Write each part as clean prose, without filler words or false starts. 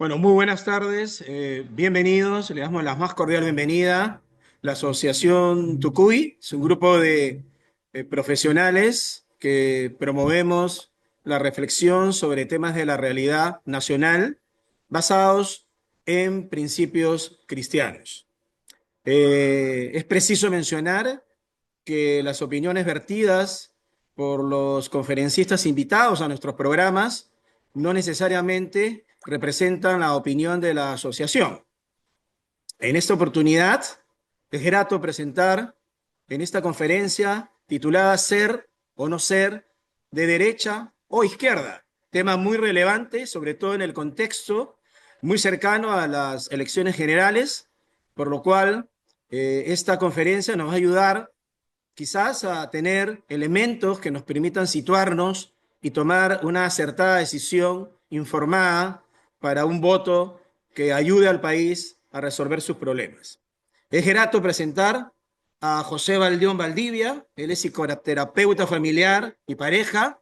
Bueno, muy buenas tardes, bienvenidos, le damos la más cordial bienvenida. La Asociación Tucuy es un grupo de profesionales que promovemos la reflexión sobre temas de la realidad nacional basados en principios cristianos. Es preciso mencionar que las opiniones vertidas por los conferencistas invitados a nuestros programas no necesariamente representan la opinión de la asociación. En esta oportunidad es grato presentar en esta conferencia titulada Ser o no ser de derecha o izquierda, tema muy relevante, sobre todo en el contexto muy cercano a las elecciones generales, por lo cual esta conferencia nos va a ayudar quizás a tener elementos que nos permitan situarnos y tomar una acertada decisión informada para un voto que ayude al país a resolver sus problemas. Es grato presentar a José Valdión Valdivia. Él es psicoterapeuta familiar y pareja.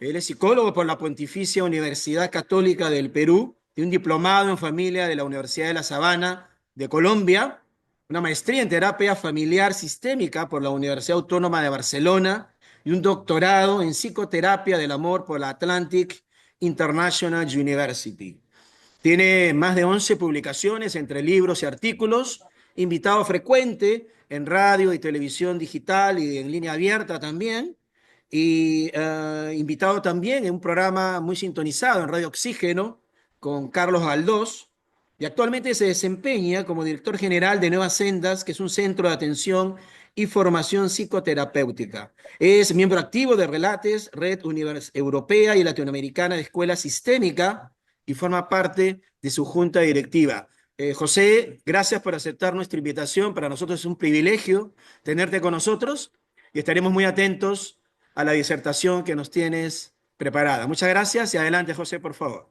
Él es psicólogo por la Pontificia Universidad Católica del Perú y un diplomado en familia de la Universidad de La Sabana de Colombia, una maestría en terapia familiar sistémica por la Universidad Autónoma de Barcelona y un doctorado en psicoterapia del amor por la Atlantic International University. Tiene más de 11 publicaciones entre libros y artículos, invitado frecuente en radio y televisión digital y en línea abierta también, y invitado también en un programa muy sintonizado en Radio Oxígeno con Carlos Galdós, y actualmente se desempeña como director general de Nuevas Sendas, que es un centro de atención y formación psicoterapéutica. Es miembro activo de Relates, Red Europea y Latinoamericana de Escuela Sistémica, y forma parte de su junta directiva. José, gracias por aceptar nuestra invitación. Para nosotros es un privilegio tenerte con nosotros y estaremos muy atentos a la disertación que nos tienes preparada. Muchas gracias y adelante, José, por favor.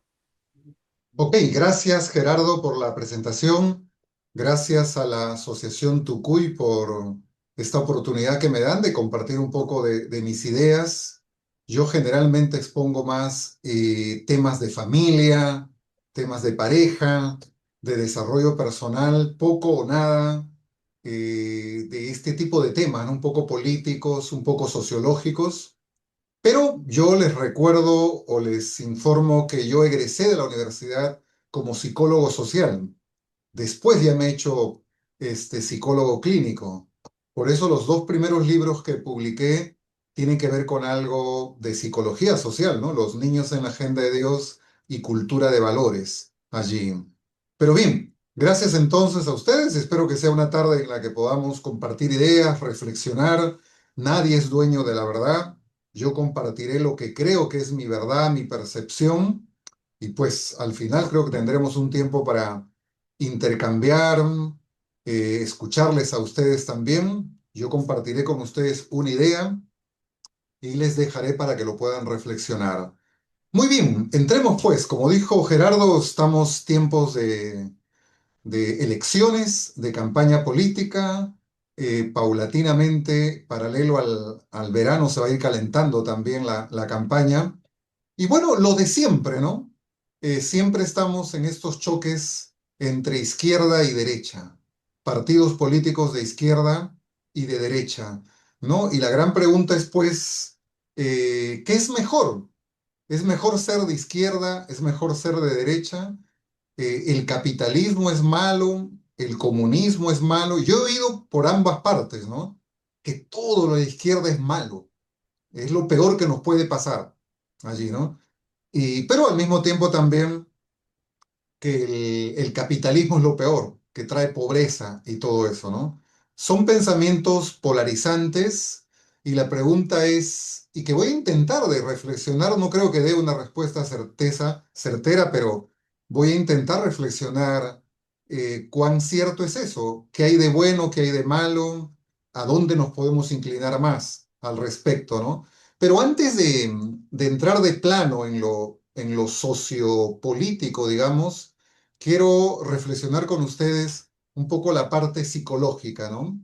Ok, gracias Gerardo por la presentación. Gracias a la Asociación Tucuy por esta oportunidad que me dan de compartir un poco de mis ideas. Yo generalmente expongo más temas de familia, temas de pareja, de desarrollo personal, poco o nada de este tipo de temas, ¿no? Un poco políticos, un poco sociológicos. Pero yo les recuerdo o les informo que yo egresé de la universidad como psicólogo social. Después ya me he hecho psicólogo clínico. Por eso los dos primeros libros que publiqué tienen que ver con algo de psicología social, ¿no? Los niños en la agenda de Dios y cultura de valores allí. Pero bien, gracias entonces a ustedes. Espero que sea una tarde en la que podamos compartir ideas, reflexionar. Nadie es dueño de la verdad. Yo compartiré lo que creo que es mi verdad, mi percepción. Y pues al final creo que tendremos un tiempo para intercambiar, escucharles a ustedes también. Yo compartiré con ustedes una idea y les dejaré para que lo puedan reflexionar. Muy bien, entremos pues. Como dijo Gerardo, estamos tiempos de elecciones, de campaña política. Paulatinamente, paralelo al verano, se va a ir calentando también la campaña. Y bueno, lo de siempre, ¿no? Siempre estamos en estos choques entre izquierda y derecha, partidos políticos de izquierda y de derecha, ¿no? Y la gran pregunta es, pues, ¿qué es mejor? ¿Es mejor ser de izquierda? ¿Es mejor ser de derecha? ¿El capitalismo es malo? ¿El comunismo es malo? Yo he oído por ambas partes, ¿no? Que todo lo de izquierda es malo, es lo peor que nos puede pasar allí, ¿no? Pero al mismo tiempo también que el capitalismo es lo peor, que trae pobreza y todo eso, ¿no? Son pensamientos polarizantes y la pregunta es, y que voy a intentar de reflexionar, no creo que dé una respuesta certera, pero voy a intentar reflexionar cuán cierto es eso, qué hay de bueno, qué hay de malo, a dónde nos podemos inclinar más al respecto, ¿no? Pero antes de entrar de plano en lo sociopolítico, digamos, quiero reflexionar con ustedes un poco la parte psicológica, ¿no?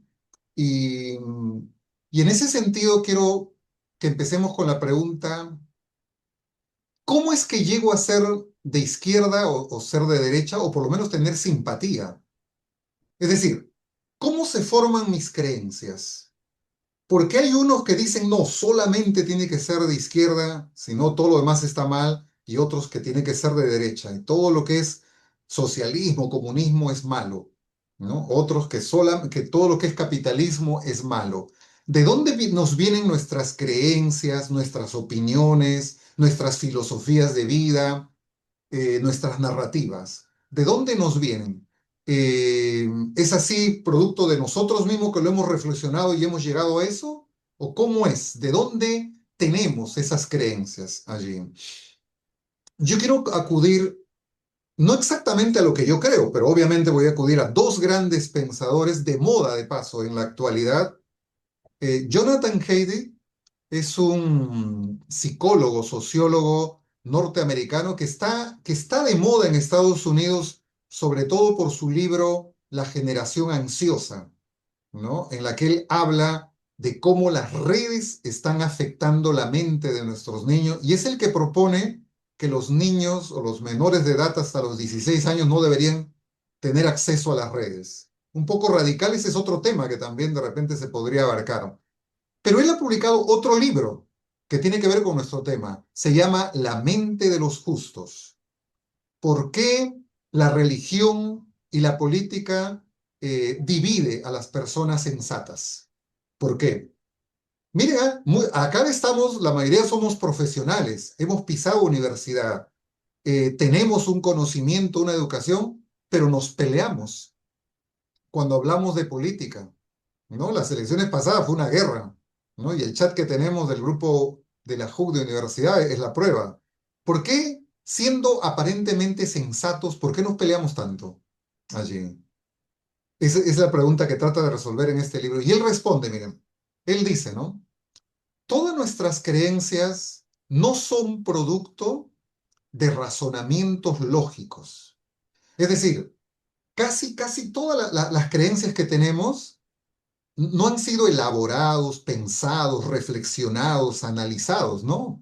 Y, y en ese sentido quiero que empecemos con la pregunta, ¿cómo es que llego a ser de izquierda o ser de derecha o por lo menos tener simpatía? Es decir, ¿cómo se forman mis creencias? Porque hay unos que dicen, no, solamente tiene que ser de izquierda, si no todo lo demás está mal, y otros que tiene que ser de derecha, y todo lo que es socialismo, comunismo es malo, ¿no? Otros que todo lo que es capitalismo es malo. ¿De dónde nos vienen nuestras creencias, nuestras opiniones, nuestras filosofías de vida? Nuestras narrativas. ¿De dónde nos vienen? ¿Es así producto de nosotros mismos que lo hemos reflexionado y hemos llegado a eso? ¿O cómo es? ¿De dónde tenemos esas creencias allí? Yo quiero acudir, no exactamente a lo que yo creo, pero obviamente voy a acudir a dos grandes pensadores de moda, de paso, en la actualidad. Jonathan Haidt es un psicólogo, sociólogo norteamericano que está de moda en Estados Unidos, sobre todo por su libro La generación ansiosa, ¿no? En la que él habla de cómo las redes están afectando la mente de nuestros niños y es el que propone que los niños o los menores de edad hasta los 16 años no deberían tener acceso a las redes. Un poco radical, ese es otro tema que también de repente se podría abarcar. Pero él ha publicado otro libro que tiene que ver con nuestro tema. Se llama La mente de los justos. ¿Por qué la religión y la política divide a las personas sensatas? ¿Por qué? Mira, acá estamos, la mayoría somos profesionales, hemos pisado universidad, tenemos un conocimiento, una educación, pero nos peleamos cuando hablamos de política, ¿no? Las elecciones pasadas fue una guerra, ¿no? Y el chat que tenemos del grupo de la JUC de universidad es la prueba. ¿Por qué, siendo aparentemente sensatos, por qué nos peleamos tanto allí? Esa es la pregunta que trata de resolver en este libro. Y él responde, miren, él dice, ¿no? Todas nuestras creencias no son producto de razonamientos lógicos. Es decir, casi todas las creencias que tenemos no han sido elaborados, pensados, reflexionados, analizados, ¿no?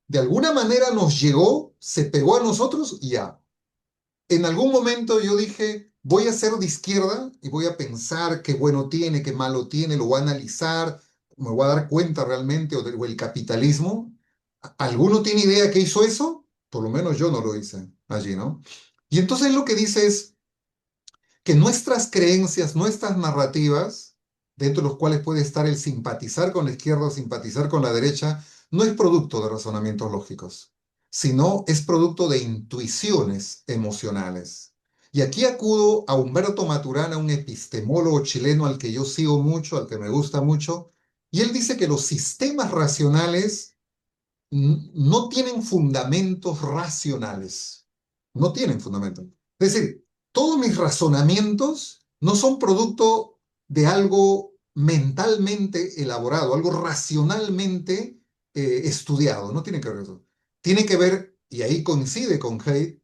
De alguna manera nos llegó, se pegó a nosotros y ya. En algún momento yo dije, voy a ser de izquierda y voy a pensar qué bueno tiene, qué malo tiene, lo voy a analizar, me voy a dar cuenta realmente, o el capitalismo. ¿Alguno tiene idea que hizo eso? Por lo menos yo no lo hice allí, ¿no? Y entonces lo que dice es, que nuestras creencias, nuestras narrativas, dentro de los cuales puede estar el simpatizar con la izquierda o simpatizar con la derecha, no es producto de razonamientos lógicos, sino es producto de intuiciones emocionales. Y aquí acudo a Humberto Maturana, un epistemólogo chileno al que yo sigo mucho, al que me gusta mucho, y él dice que los sistemas racionales no tienen fundamentos racionales. No tienen fundamentos. Es decir, todos mis razonamientos no son producto de algo mentalmente elaborado, algo racionalmente estudiado. No tiene que ver eso. Tiene que ver, y ahí coincide con Haidt,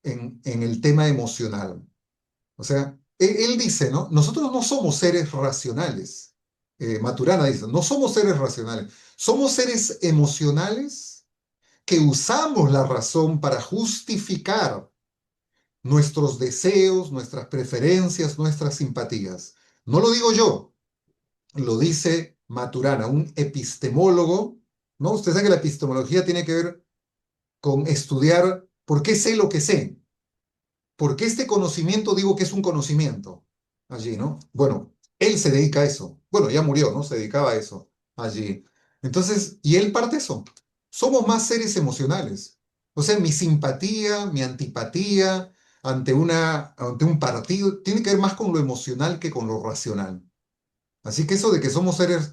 en el tema emocional. O sea, él dice, ¿no? Nosotros no somos seres racionales. Maturana dice, no somos seres racionales, somos seres emocionales que usamos la razón para justificar nuestros deseos, nuestras preferencias, nuestras simpatías. No lo digo yo, lo dice Maturana, un epistemólogo, ¿no? Usted sabe que la epistemología tiene que ver con estudiar por qué sé lo que sé, por qué este conocimiento digo que es un conocimiento allí, ¿no? Bueno, él se dedica a eso. Bueno, ya murió, ¿no? Se dedicaba a eso allí. Entonces, y él parte de eso. Somos más seres emocionales. O sea, mi simpatía, mi antipatía ante un partido tiene que ver más con lo emocional que con lo racional. Así que eso de que somos seres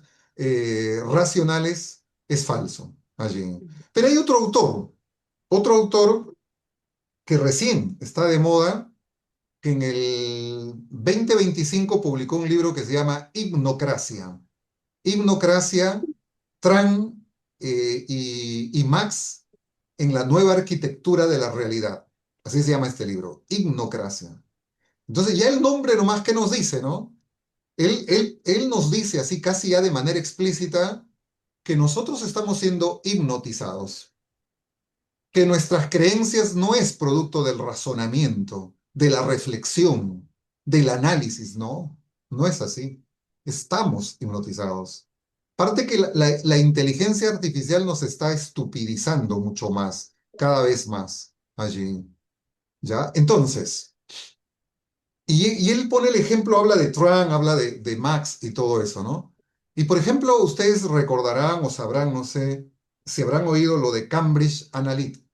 racionales es falso allí. Pero hay otro autor que recién está de moda, que en el 2025 publicó un libro que se llama Hipnocracia. Hipnocracia, Tran y Max en la nueva arquitectura de la realidad. Así se llama este libro, Hipnocracia. Entonces ya el nombre nomás que nos dice, ¿no? Él nos dice así casi ya de manera explícita que nosotros estamos siendo hipnotizados. que nuestras creencias no es producto del razonamiento, de la reflexión, del análisis, no, no es así. Estamos hipnotizados. Parte que la inteligencia artificial nos está estupidizando mucho más, cada vez más allí, ¿ya? Entonces, y él pone el ejemplo, habla de Tran, habla de Max y todo eso, ¿no? Y por ejemplo, ustedes recordarán o sabrán, no sé, si habrán oído lo de Cambridge Analytica.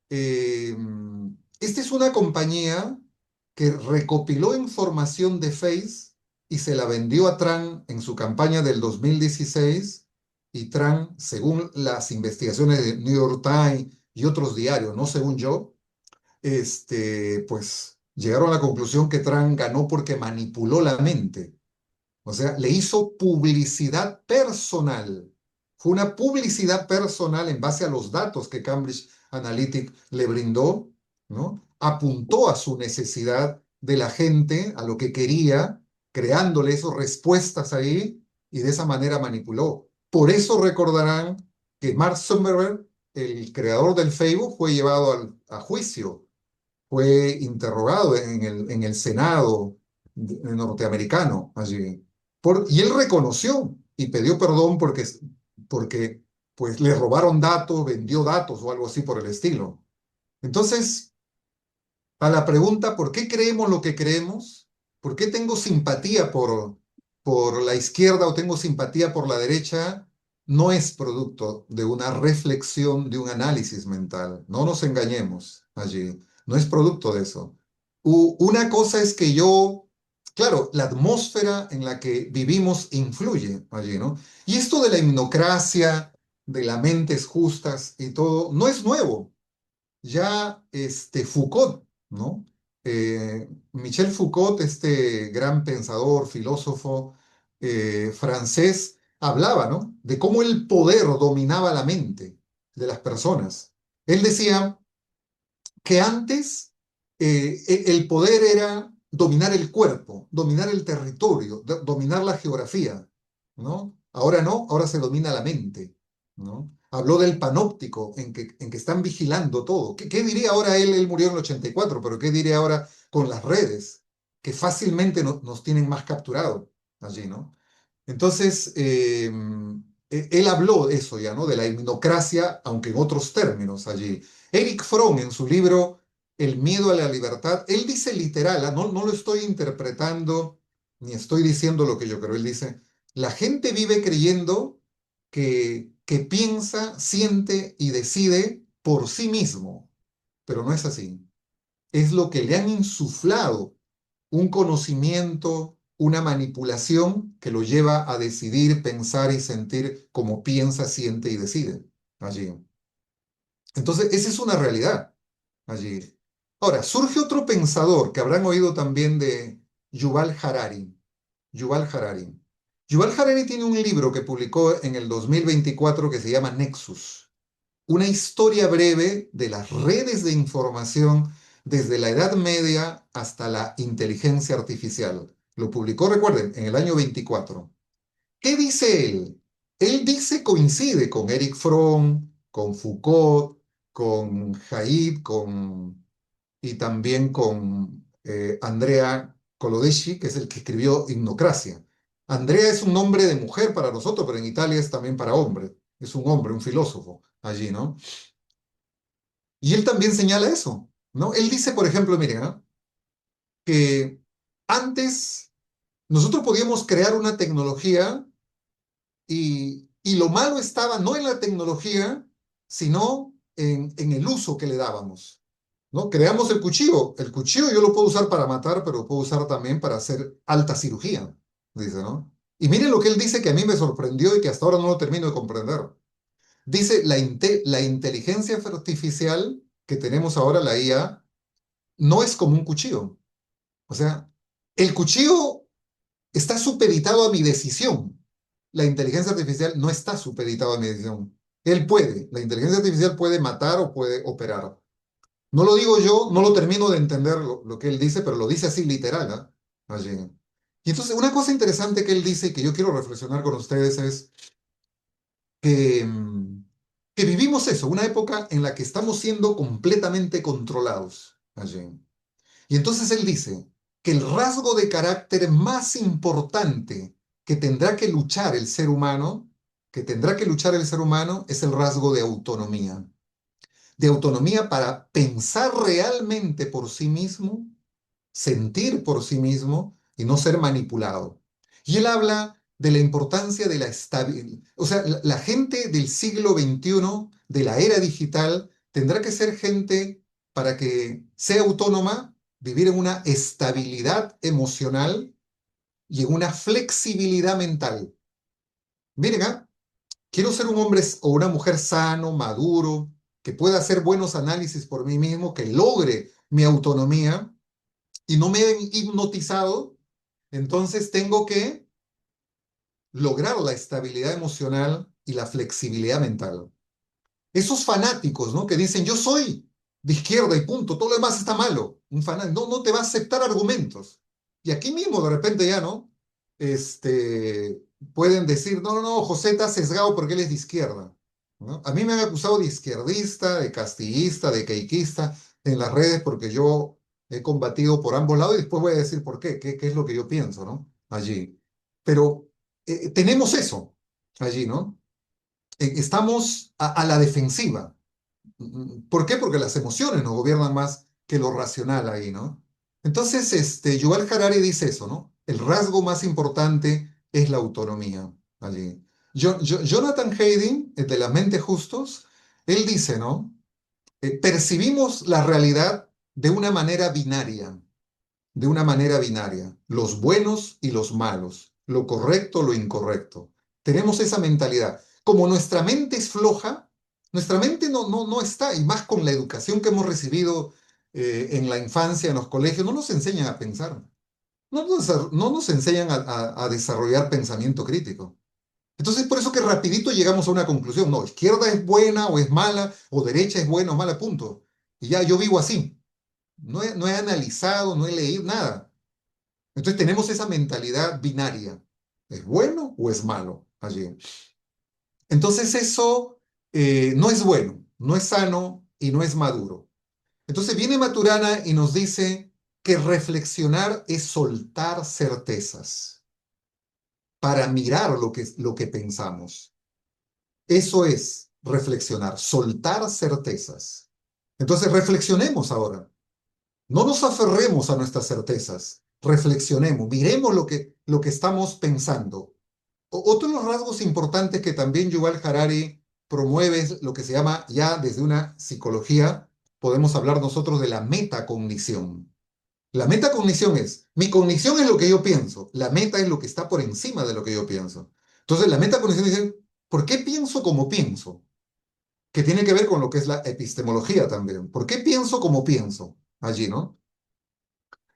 Eh, Esta es una compañía que recopiló información de Face y se la vendió a Tran en su campaña del 2016 y Tran, según las investigaciones de New York Times y otros diarios, no según yo, pues llegaron a la conclusión que Tran ganó porque manipuló la mente. O sea, le hizo publicidad personal. Fue una publicidad personal en base a los datos que Cambridge Analytica le brindó, ¿no? Apuntó a su necesidad de la gente, a lo que quería, creándole esas respuestas ahí y de esa manera manipuló. Por eso recordarán que Mark Zuckerberg, el creador del Facebook, fue llevado a juicio, fue interrogado en el Senado norteamericano allí. Y él reconoció y pidió perdón porque pues, le robaron datos, vendió datos o algo así por el estilo. Entonces, a la pregunta, ¿por qué creemos lo que creemos? ¿Por qué tengo simpatía por la izquierda o tengo simpatía por la derecha? No es producto de una reflexión, de un análisis mental. No nos engañemos allí. No es producto de eso. Una cosa es que yo, claro, la atmósfera en la que vivimos influye allí, ¿no? Y esto de la hipnocracia, de las mentes justas y todo, no es nuevo. Ya Foucault, ¿no? Michel Foucault, este gran pensador, filósofo francés, hablaba, ¿no? De cómo el poder dominaba la mente de las personas. Él decía que antes el poder era dominar el cuerpo, dominar el territorio, dominar la geografía, ¿no? Ahora no, ahora se domina la mente, ¿no? Habló del panóptico, en que están vigilando todo. ¿Qué diría ahora él? Él murió en el 84, pero ¿qué diría ahora con las redes? Que fácilmente nos tienen más capturado allí, ¿no? Entonces, él habló de eso ya, ¿no? De la hipnocracia, aunque en otros términos allí. Eric Fromm, en su libro El miedo a la libertad, él dice literal, no lo estoy interpretando ni estoy diciendo lo que yo creo. Él dice, la gente vive creyendo que piensa, siente y decide por sí mismo, pero no es así. Es lo que le han insuflado, un conocimiento, una manipulación que lo lleva a decidir, pensar y sentir como piensa, siente y decide allí. Entonces, esa es una realidad allí. Ahora, surge otro pensador que habrán oído también de Yuval Harari. Yuval Harari. Yuval Harari tiene un libro que publicó en el 2024 que se llama Nexus, una historia breve de las redes de información desde la Edad Media hasta la inteligencia artificial. Lo publicó, recuerden, en el año 24. ¿Qué dice él? Él dice, coincide con Eric Fromm, con Foucault, con Haid, y también con Andrea Kolodeschi, que es el que escribió Hipnocracia. Andrea es un nombre de mujer para nosotros, pero en Italia es también para hombre. Es un hombre, un filósofo allí, ¿no? Y él también señala eso, ¿no? Él dice, por ejemplo, miren, ¿ah? Que antes nosotros podíamos crear una tecnología y lo malo estaba no en la tecnología, sino en el uso que le dábamos, ¿no? Creamos el cuchillo yo lo puedo usar para matar, pero lo puedo usar también para hacer alta cirugía, dice, ¿no? Y miren lo que él dice que a mí me sorprendió y que hasta ahora no lo termino de comprender. Dice, la inteligencia artificial que tenemos ahora, la IA, no es como un cuchillo. O sea, el cuchillo está supeditado a mi decisión. La inteligencia artificial no está supeditado a mi decisión. La inteligencia artificial puede matar o puede operar. No lo digo yo, no lo termino de entender lo que él dice, pero lo dice así literal, ¿ah? Allí. Y entonces, una cosa interesante que él dice y que yo quiero reflexionar con ustedes es que que vivimos eso, una época en la que estamos siendo completamente controlados allí. Y entonces él dice que el rasgo de carácter más importante que tendrá que luchar el ser humano, es el rasgo de autonomía para pensar realmente por sí mismo, sentir por sí mismo y no ser manipulado. Y él habla de la importancia de la estabilidad. O sea, la gente del siglo XXI, de la era digital, tendrá que ser gente para que sea autónoma, vivir en una estabilidad emocional y en una flexibilidad mental. Miren, quiero ser un hombre o una mujer sano, maduro, que pueda hacer buenos análisis por mí mismo, que logre mi autonomía y no me he hipnotizado, entonces tengo que lograr la estabilidad emocional y la flexibilidad mental. Esos fanáticos, ¿no? Que dicen, yo soy de izquierda y punto, todo lo demás está malo. Un fanático no te va a aceptar argumentos. Y aquí mismo de repente ya, ¿no? Este, pueden decir, no, no, no, José está sesgado porque él es de izquierda, ¿no? A mí me han acusado de izquierdista, de castillista, de queiquista en las redes porque yo he combatido por ambos lados y después voy a decir por qué es lo que yo pienso, ¿no? Allí. Pero tenemos eso allí, ¿no? Estamos a la defensiva. ¿Por qué? Porque las emociones nos gobiernan más que lo racional ahí, ¿no? Entonces, Yuval Harari dice eso, ¿no? El rasgo más importante es la autonomía allí. Jonathan Haidt, el de las mentes justos, él dice, ¿no? Percibimos la realidad de una manera binaria, los buenos y los malos, lo correcto, lo incorrecto. Tenemos esa mentalidad. Como nuestra mente es floja, nuestra mente no está, y más con la educación que hemos recibido en la infancia, en los colegios, no nos enseñan a pensar, no nos enseñan a desarrollar pensamiento crítico. Entonces, por eso que rapidito llegamos a una conclusión, no, izquierda es buena o es mala, o derecha es buena o mala, punto. Y ya yo vivo así. No he analizado, no he leído nada. Entonces tenemos esa mentalidad binaria. ¿Es bueno o es malo allí? Entonces eso no es bueno, no es sano y no es maduro. Entonces viene Maturana y nos dice que reflexionar es soltar certezas para mirar lo que pensamos. Eso es reflexionar, soltar certezas. Entonces reflexionemos ahora. No nos aferremos a nuestras certezas, reflexionemos, miremos lo que estamos pensando. Otro de los rasgos importantes que también Yuval Harari promueve es lo que se llama ya desde una psicología, podemos hablar nosotros de la metacognición. La metacognición es, mi cognición es lo que yo pienso, la meta es lo que está por encima de lo que yo pienso. Entonces la metacognición dice, ¿por qué pienso como pienso? Que tiene que ver con lo que es la epistemología también. ¿Por qué pienso como pienso? Allí, ¿no?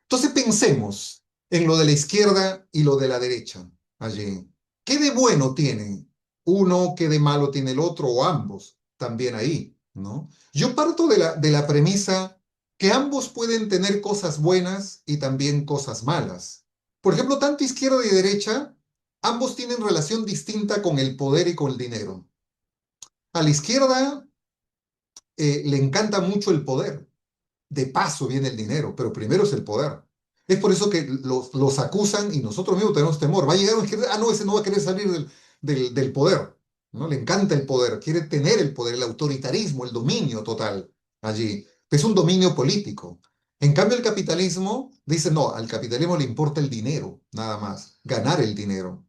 Entonces pensemos en lo de la izquierda y lo de la derecha allí. ¿Qué de bueno tiene uno, qué de malo tiene el otro o ambos también ahí, ¿no? Yo parto de la premisa que ambos pueden tener cosas buenas y también cosas malas. Por ejemplo, tanto izquierda y derecha, ambos tienen relación distinta con el poder y con el dinero. A la izquierda le encanta mucho el poder. De paso viene el dinero, pero primero es el poder. Es por eso que los acusan y nosotros mismos tenemos temor. Va a llegar un izquierda, no, ese no va a querer salir del poder, ¿no? Le encanta el poder, quiere tener el poder, el autoritarismo, el dominio total allí. Es un dominio político. En cambio, el capitalismo dice, no, al capitalismo le importa el dinero, nada más, ganar el dinero.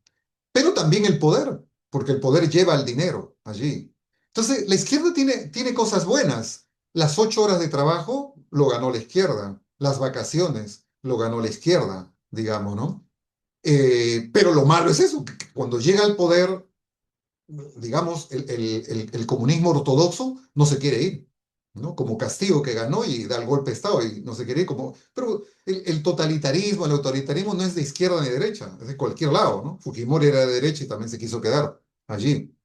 Pero también el poder, porque el poder lleva al dinero allí. Entonces, la izquierda tiene cosas buenas. Las 8 horas de trabajo lo ganó la izquierda. Las vacaciones lo ganó la izquierda, digamos, ¿no? Pero lo malo es eso, que cuando llega al poder, digamos, el comunismo ortodoxo no se quiere ir, ¿no? Como Castillo que ganó y da el golpe de Estado y no se quiere ir como... Pero el totalitarismo, el autoritarismo no es de izquierda ni derecha, es de cualquier lado, ¿no? Fujimori era de derecha y también se quiso quedar allí.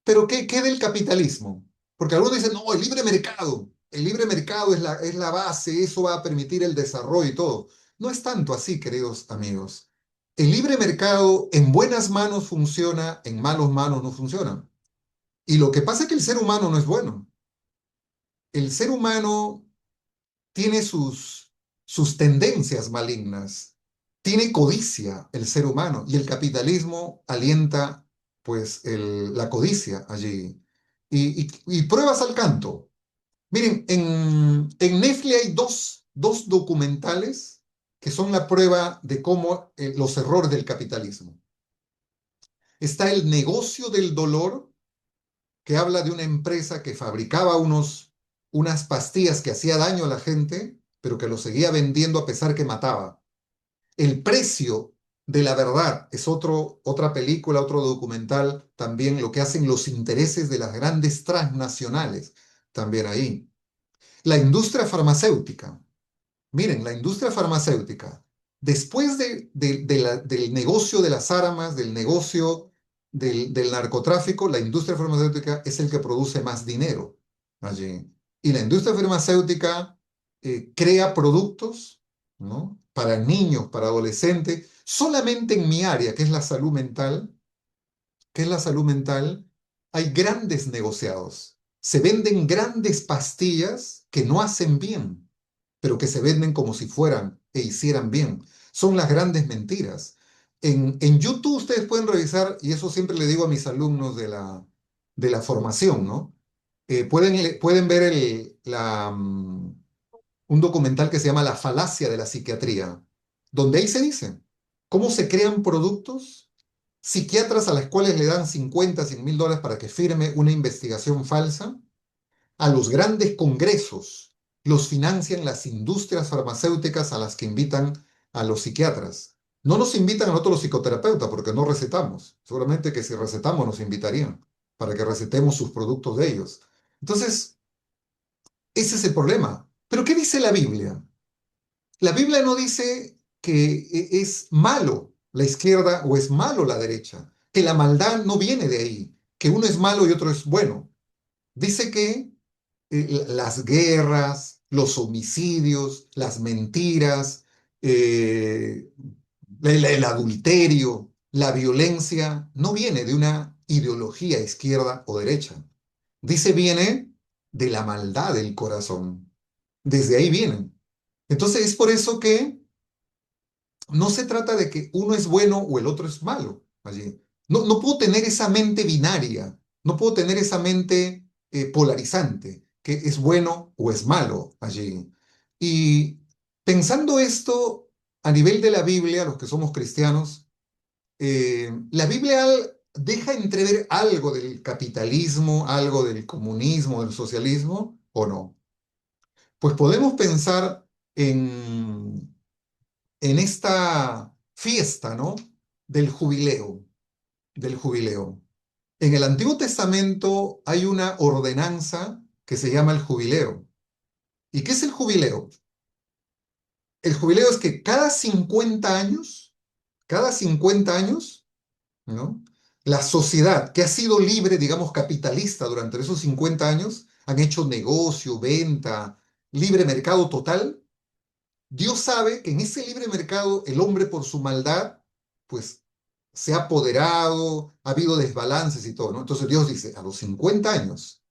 Pero ¿qué del capitalismo? Porque algunos dicen, no, el libre mercado es la base, eso va a permitir el desarrollo y todo. No es tanto así, queridos amigos. El libre mercado en buenas manos funciona, en malas manos no funciona. Y lo que pasa es que el ser humano no es bueno. El ser humano tiene sus tendencias malignas, tiene codicia el ser humano y el capitalismo alienta pues la codicia allí. Y pruebas al canto. Miren, en Netflix hay dos documentales que son la prueba de cómo los errores del capitalismo. Está El negocio del dolor, que habla de una empresa que fabricaba unas pastillas que hacía daño a la gente, pero que lo seguía vendiendo a pesar que mataba. El precio de la verdad es otra película, otro documental, también lo que hacen los intereses de las grandes transnacionales, también ahí. La industria farmacéutica. Miren, la industria farmacéutica, después del negocio de las armas, del negocio del narcotráfico, la industria farmacéutica es el que produce más dinero allí. Y la industria farmacéutica crea productos, ¿no? Para niños, para adolescentes. Solamente en mi área, que es la salud mental, hay grandes negociados. Se venden grandes pastillas que no hacen bien, pero que se venden como si fueran e hicieran bien. Son las grandes mentiras. En YouTube ustedes pueden revisar, y eso siempre le digo a mis alumnos de la formación, ¿no? Pueden ver un documental que se llama La falacia de la psiquiatría, donde ahí se dice cómo se crean productos, psiquiatras a las cuales le dan 50, $100,000 para que firme una investigación falsa, a los grandes congresos los financian las industrias farmacéuticas a las que invitan a los psiquiatras. No nos invitan a nosotros los psicoterapeutas porque no recetamos. Seguramente que si recetamos nos invitarían para que recetemos sus productos de ellos. Entonces, ese es el problema. Pero ¿qué dice la Biblia? La Biblia no dice que es malo la izquierda o es malo la derecha, que la maldad no viene de ahí, que uno es malo y otro es bueno. Dice que las guerras, los homicidios, las mentiras, eh, el adulterio, la violencia, no viene de una ideología izquierda o derecha. Dice viene de la maldad del corazón. Desde ahí vienen. Entonces es por eso que no se trata de que uno es bueno o el otro es malo allí. No, no puedo tener esa mente binaria, no puedo tener esa mente polarizante, que es bueno o es malo allí. Y pensando esto a nivel de la Biblia, los que somos cristianos, la Biblia deja entrever algo del capitalismo, algo del comunismo, del socialismo, ¿o no? Pues podemos pensar en esta fiesta, ¿no? Del jubileo, del jubileo. En el Antiguo Testamento hay una ordenanza que se llama el jubileo. ¿Y qué es el jubileo? El jubileo es que cada 50 años, ¿no? La sociedad que ha sido libre, digamos, capitalista durante esos 50 años, han hecho negocio, venta, libre mercado total. Dios sabe que en ese libre mercado el hombre por su maldad, pues se ha apoderado, ha habido desbalances y todo, ¿no? Entonces Dios dice, a los 50 años,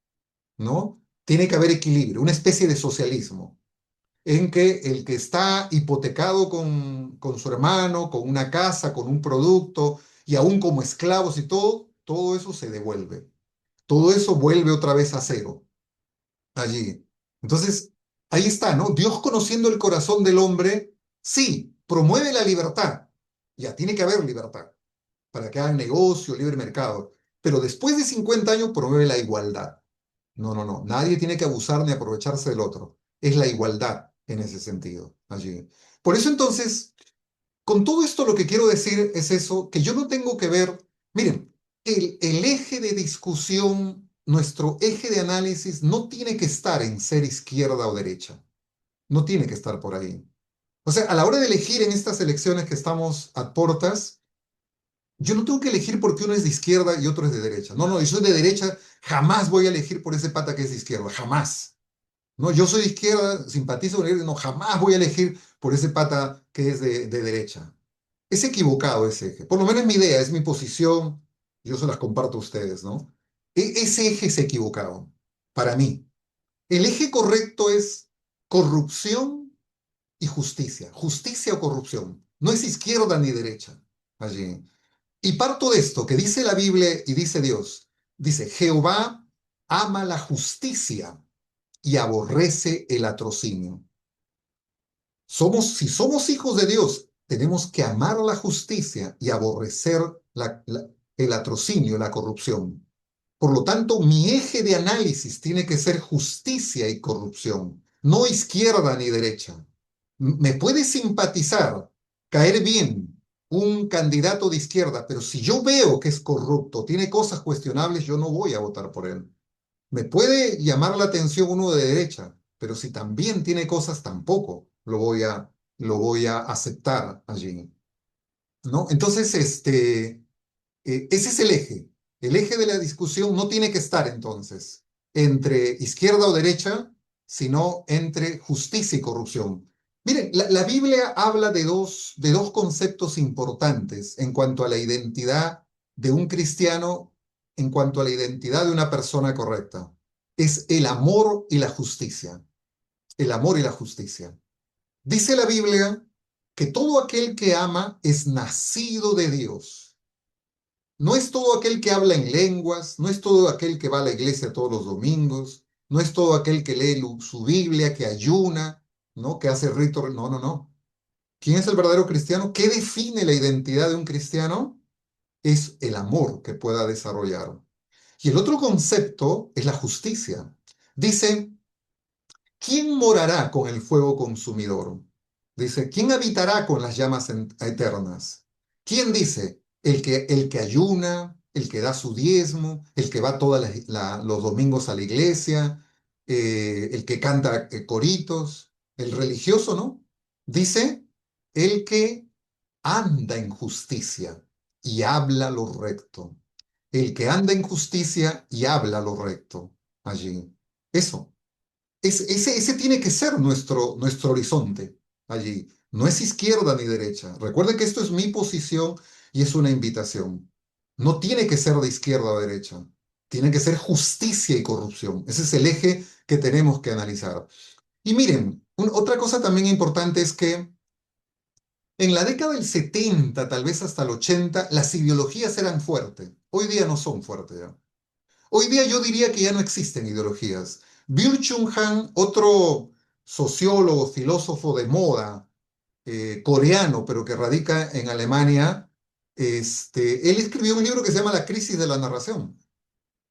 ¿no? Tiene que haber equilibrio, una especie de socialismo, en que el que está hipotecado con su hermano, con una casa, con un producto, y aún como esclavos y todo eso se devuelve. Todo eso vuelve otra vez a cero allí. Entonces, ahí está, ¿no? Dios conociendo el corazón del hombre, sí, promueve la libertad. Ya, tiene que haber libertad para que hagan negocio, libre mercado. Pero después de 50 años promueve la igualdad. No, no, no. Nadie tiene que abusar ni aprovecharse del otro. Es la igualdad en ese sentido allí. Por eso entonces, con todo esto lo que quiero decir es eso, que yo no tengo que ver, miren, el eje de discusión, nuestro eje de análisis no tiene que estar en ser izquierda o derecha, no tiene que estar por ahí. O sea, a la hora de elegir en estas elecciones que estamos a portas, yo no tengo que elegir porque uno es de izquierda y otro es de derecha. No, no, yo soy de derecha, jamás voy a elegir por ese pata que es de izquierda, jamás. No, yo soy de izquierda, simpatizo con él, no, jamás voy a elegir por ese pata que es de derecha. Es equivocado ese eje. Por lo menos es mi idea, es mi posición. Yo se las comparto a ustedes, ¿no? Ese eje es equivocado, para mí. El eje correcto es corrupción y justicia. Justicia o corrupción. No es izquierda ni derecha allí. Y parto de esto que dice la Biblia y dice Dios. Dice, Jehová ama la justicia y aborrece el atrocinio. Si somos hijos de Dios, tenemos que amar la justicia y aborrecer el latrocinio, la corrupción. Por lo tanto, mi eje de análisis tiene que ser justicia y corrupción, no izquierda ni derecha. Me puede simpatizar, caer bien un candidato de izquierda, pero si yo veo que es corrupto, tiene cosas cuestionables, yo no voy a votar por él. Me puede llamar la atención uno de derecha, pero si también tiene cosas, tampoco lo voy a aceptar allí, ¿no? Entonces, ese es el eje. El eje de la discusión no tiene que estar entonces entre izquierda o derecha, sino entre justicia y corrupción. Miren, la Biblia habla de dos conceptos importantes en cuanto a la identidad de un cristiano, en cuanto a la identidad de una persona correcta. Es el amor y la justicia. El amor y la justicia. Dice la Biblia que todo aquel que ama es nacido de Dios. No es todo aquel que habla en lenguas, no es todo aquel que va a la iglesia todos los domingos, no es todo aquel que lee su Biblia, que ayuna, ¿no? Que hace ritos. No, no, no. ¿Quién es el verdadero cristiano? ¿Qué define la identidad de un cristiano? Es el amor que pueda desarrollar. Y el otro concepto es la justicia. Dice, ¿quién morará con el fuego consumidor? Dice, ¿quién habitará con las llamas eternas? ¿Quién dice? El que ayuna, el que da su diezmo, el que va todos los domingos a la iglesia, el que canta coritos, el religioso, ¿no? Dice, el que anda en justicia y habla lo recto. El que anda en justicia y habla lo recto. Allí. Eso. Ese tiene que ser nuestro horizonte allí. No es izquierda ni derecha. Recuerde que esto es mi posición y es una invitación. No tiene que ser de izquierda o derecha. Tiene que ser justicia y corrupción. Ese es el eje que tenemos que analizar. Y miren, otra cosa también importante es que en la década del 70, tal vez hasta el 80, las ideologías eran fuertes. Hoy día no son fuertes ya. Hoy día yo diría que ya no existen ideologías. Byung-Chul Han, otro sociólogo, filósofo de moda, coreano, pero que radica en Alemania, él escribió un libro que se llama La crisis de la narración.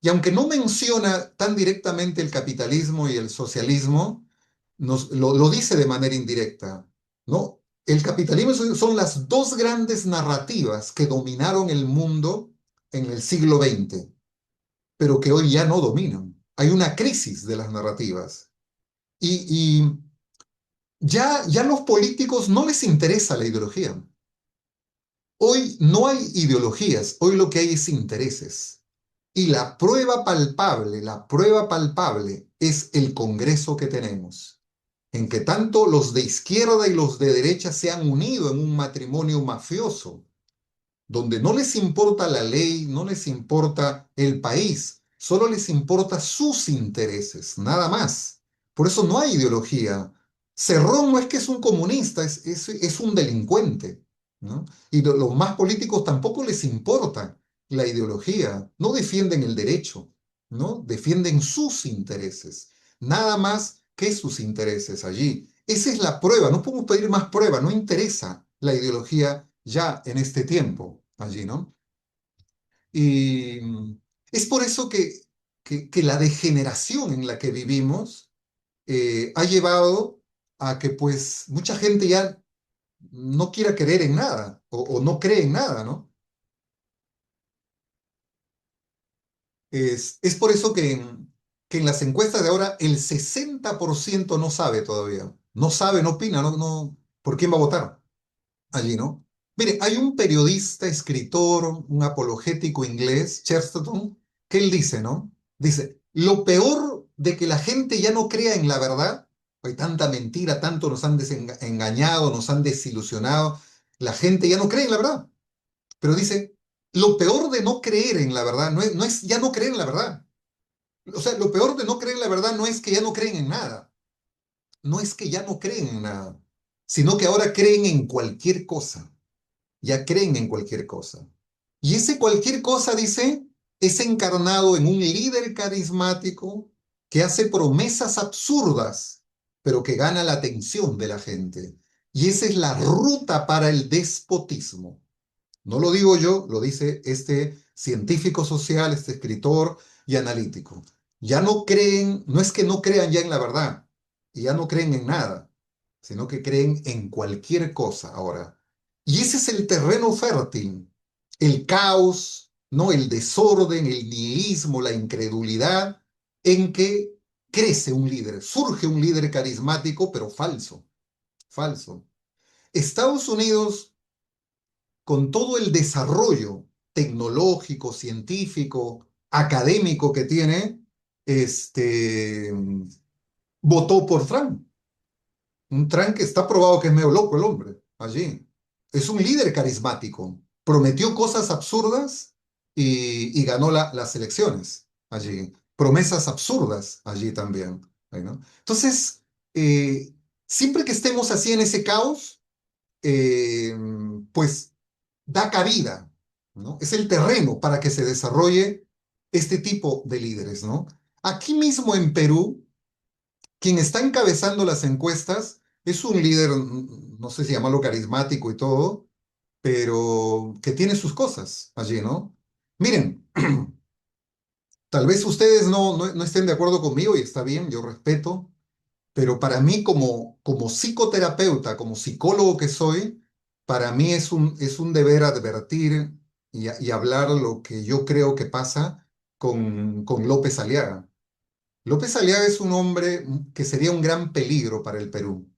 Y aunque no menciona tan directamente el capitalismo y el socialismo, lo dice de manera indirecta, ¿no? El capitalismo son las dos grandes narrativas que dominaron el mundo en el siglo XX, pero que hoy ya no dominan. Hay una crisis de las narrativas. Y ya los políticos no les interesa la ideología. Hoy no hay ideologías, hoy lo que hay es intereses. Y la prueba palpable es el Congreso que tenemos, en que tanto los de izquierda y los de derecha se han unido en un matrimonio mafioso donde no les importa la ley, no les importa el país, solo les importa sus intereses, nada más. Por eso no hay ideología. Cerrón no es que es un comunista, es un delincuente, ¿no? Y los más políticos tampoco les importa la ideología, no defienden el derecho, ¿no? Defienden sus intereses, nada más que sus intereses allí. Esa es la prueba, no podemos pedir más prueba, no interesa la ideología ya en este tiempo allí, ¿no? Y es por eso que la degeneración en la que vivimos ha llevado a que pues mucha gente ya no quiera creer en nada o no cree en nada, ¿no? Es por eso que en las encuestas de ahora el 60% no sabe todavía, no sabe, no opina, no, ¿por quién va a votar? Allí, ¿no? Mire, hay un periodista, escritor, un apologético inglés, Chesterton, que él dice, ¿no? Dice, lo peor de que la gente ya no crea en la verdad, hay tanta mentira, tanto nos han engañado, nos han desilusionado, la gente ya no cree en la verdad. Pero dice, lo peor de no creer en la verdad no es ya no creer en la verdad. O sea, lo peor de no creer en la verdad no es que ya no creen en nada, no es que ya no creen en nada, sino que ahora creen en cualquier cosa, ya creen en cualquier cosa. Y ese cualquier cosa, dice, es encarnado en un líder carismático que hace promesas absurdas, pero que gana la atención de la gente. Y esa es la ruta para el despotismo. No lo digo yo, lo dice este científico social, este escritor y analítico. Ya no creen, no es que no crean ya en la verdad, y ya no creen en nada, sino que creen en cualquier cosa ahora. Y ese es el terreno fértil, el caos, ¿no? El desorden, el nihilismo, la incredulidad, en que crece un líder, surge un líder carismático, pero falso, falso. Estados Unidos, con todo el desarrollo tecnológico, científico, académico que tiene, este, votó por Trump. Un Trump que está probado que es medio loco el hombre, allí. Es un líder carismático. Prometió cosas absurdas y ganó las elecciones allí. Promesas absurdas allí también. Ahí, ¿no? Entonces, siempre que estemos así en ese caos, eh, pues da cabida, ¿no? Es el terreno para que se desarrolle este tipo de líderes, ¿no? Aquí mismo en Perú, quien está encabezando las encuestas es un líder, no sé si llamarlo carismático y todo, pero que tiene sus cosas allí, ¿no? Miren, tal vez ustedes no estén de acuerdo conmigo y está bien, yo respeto, pero para mí como psicoterapeuta, como psicólogo que soy, para mí es un deber advertir y hablar lo que yo creo que pasa con López Aliaga. López Aliaga es un hombre que sería un gran peligro para el Perú,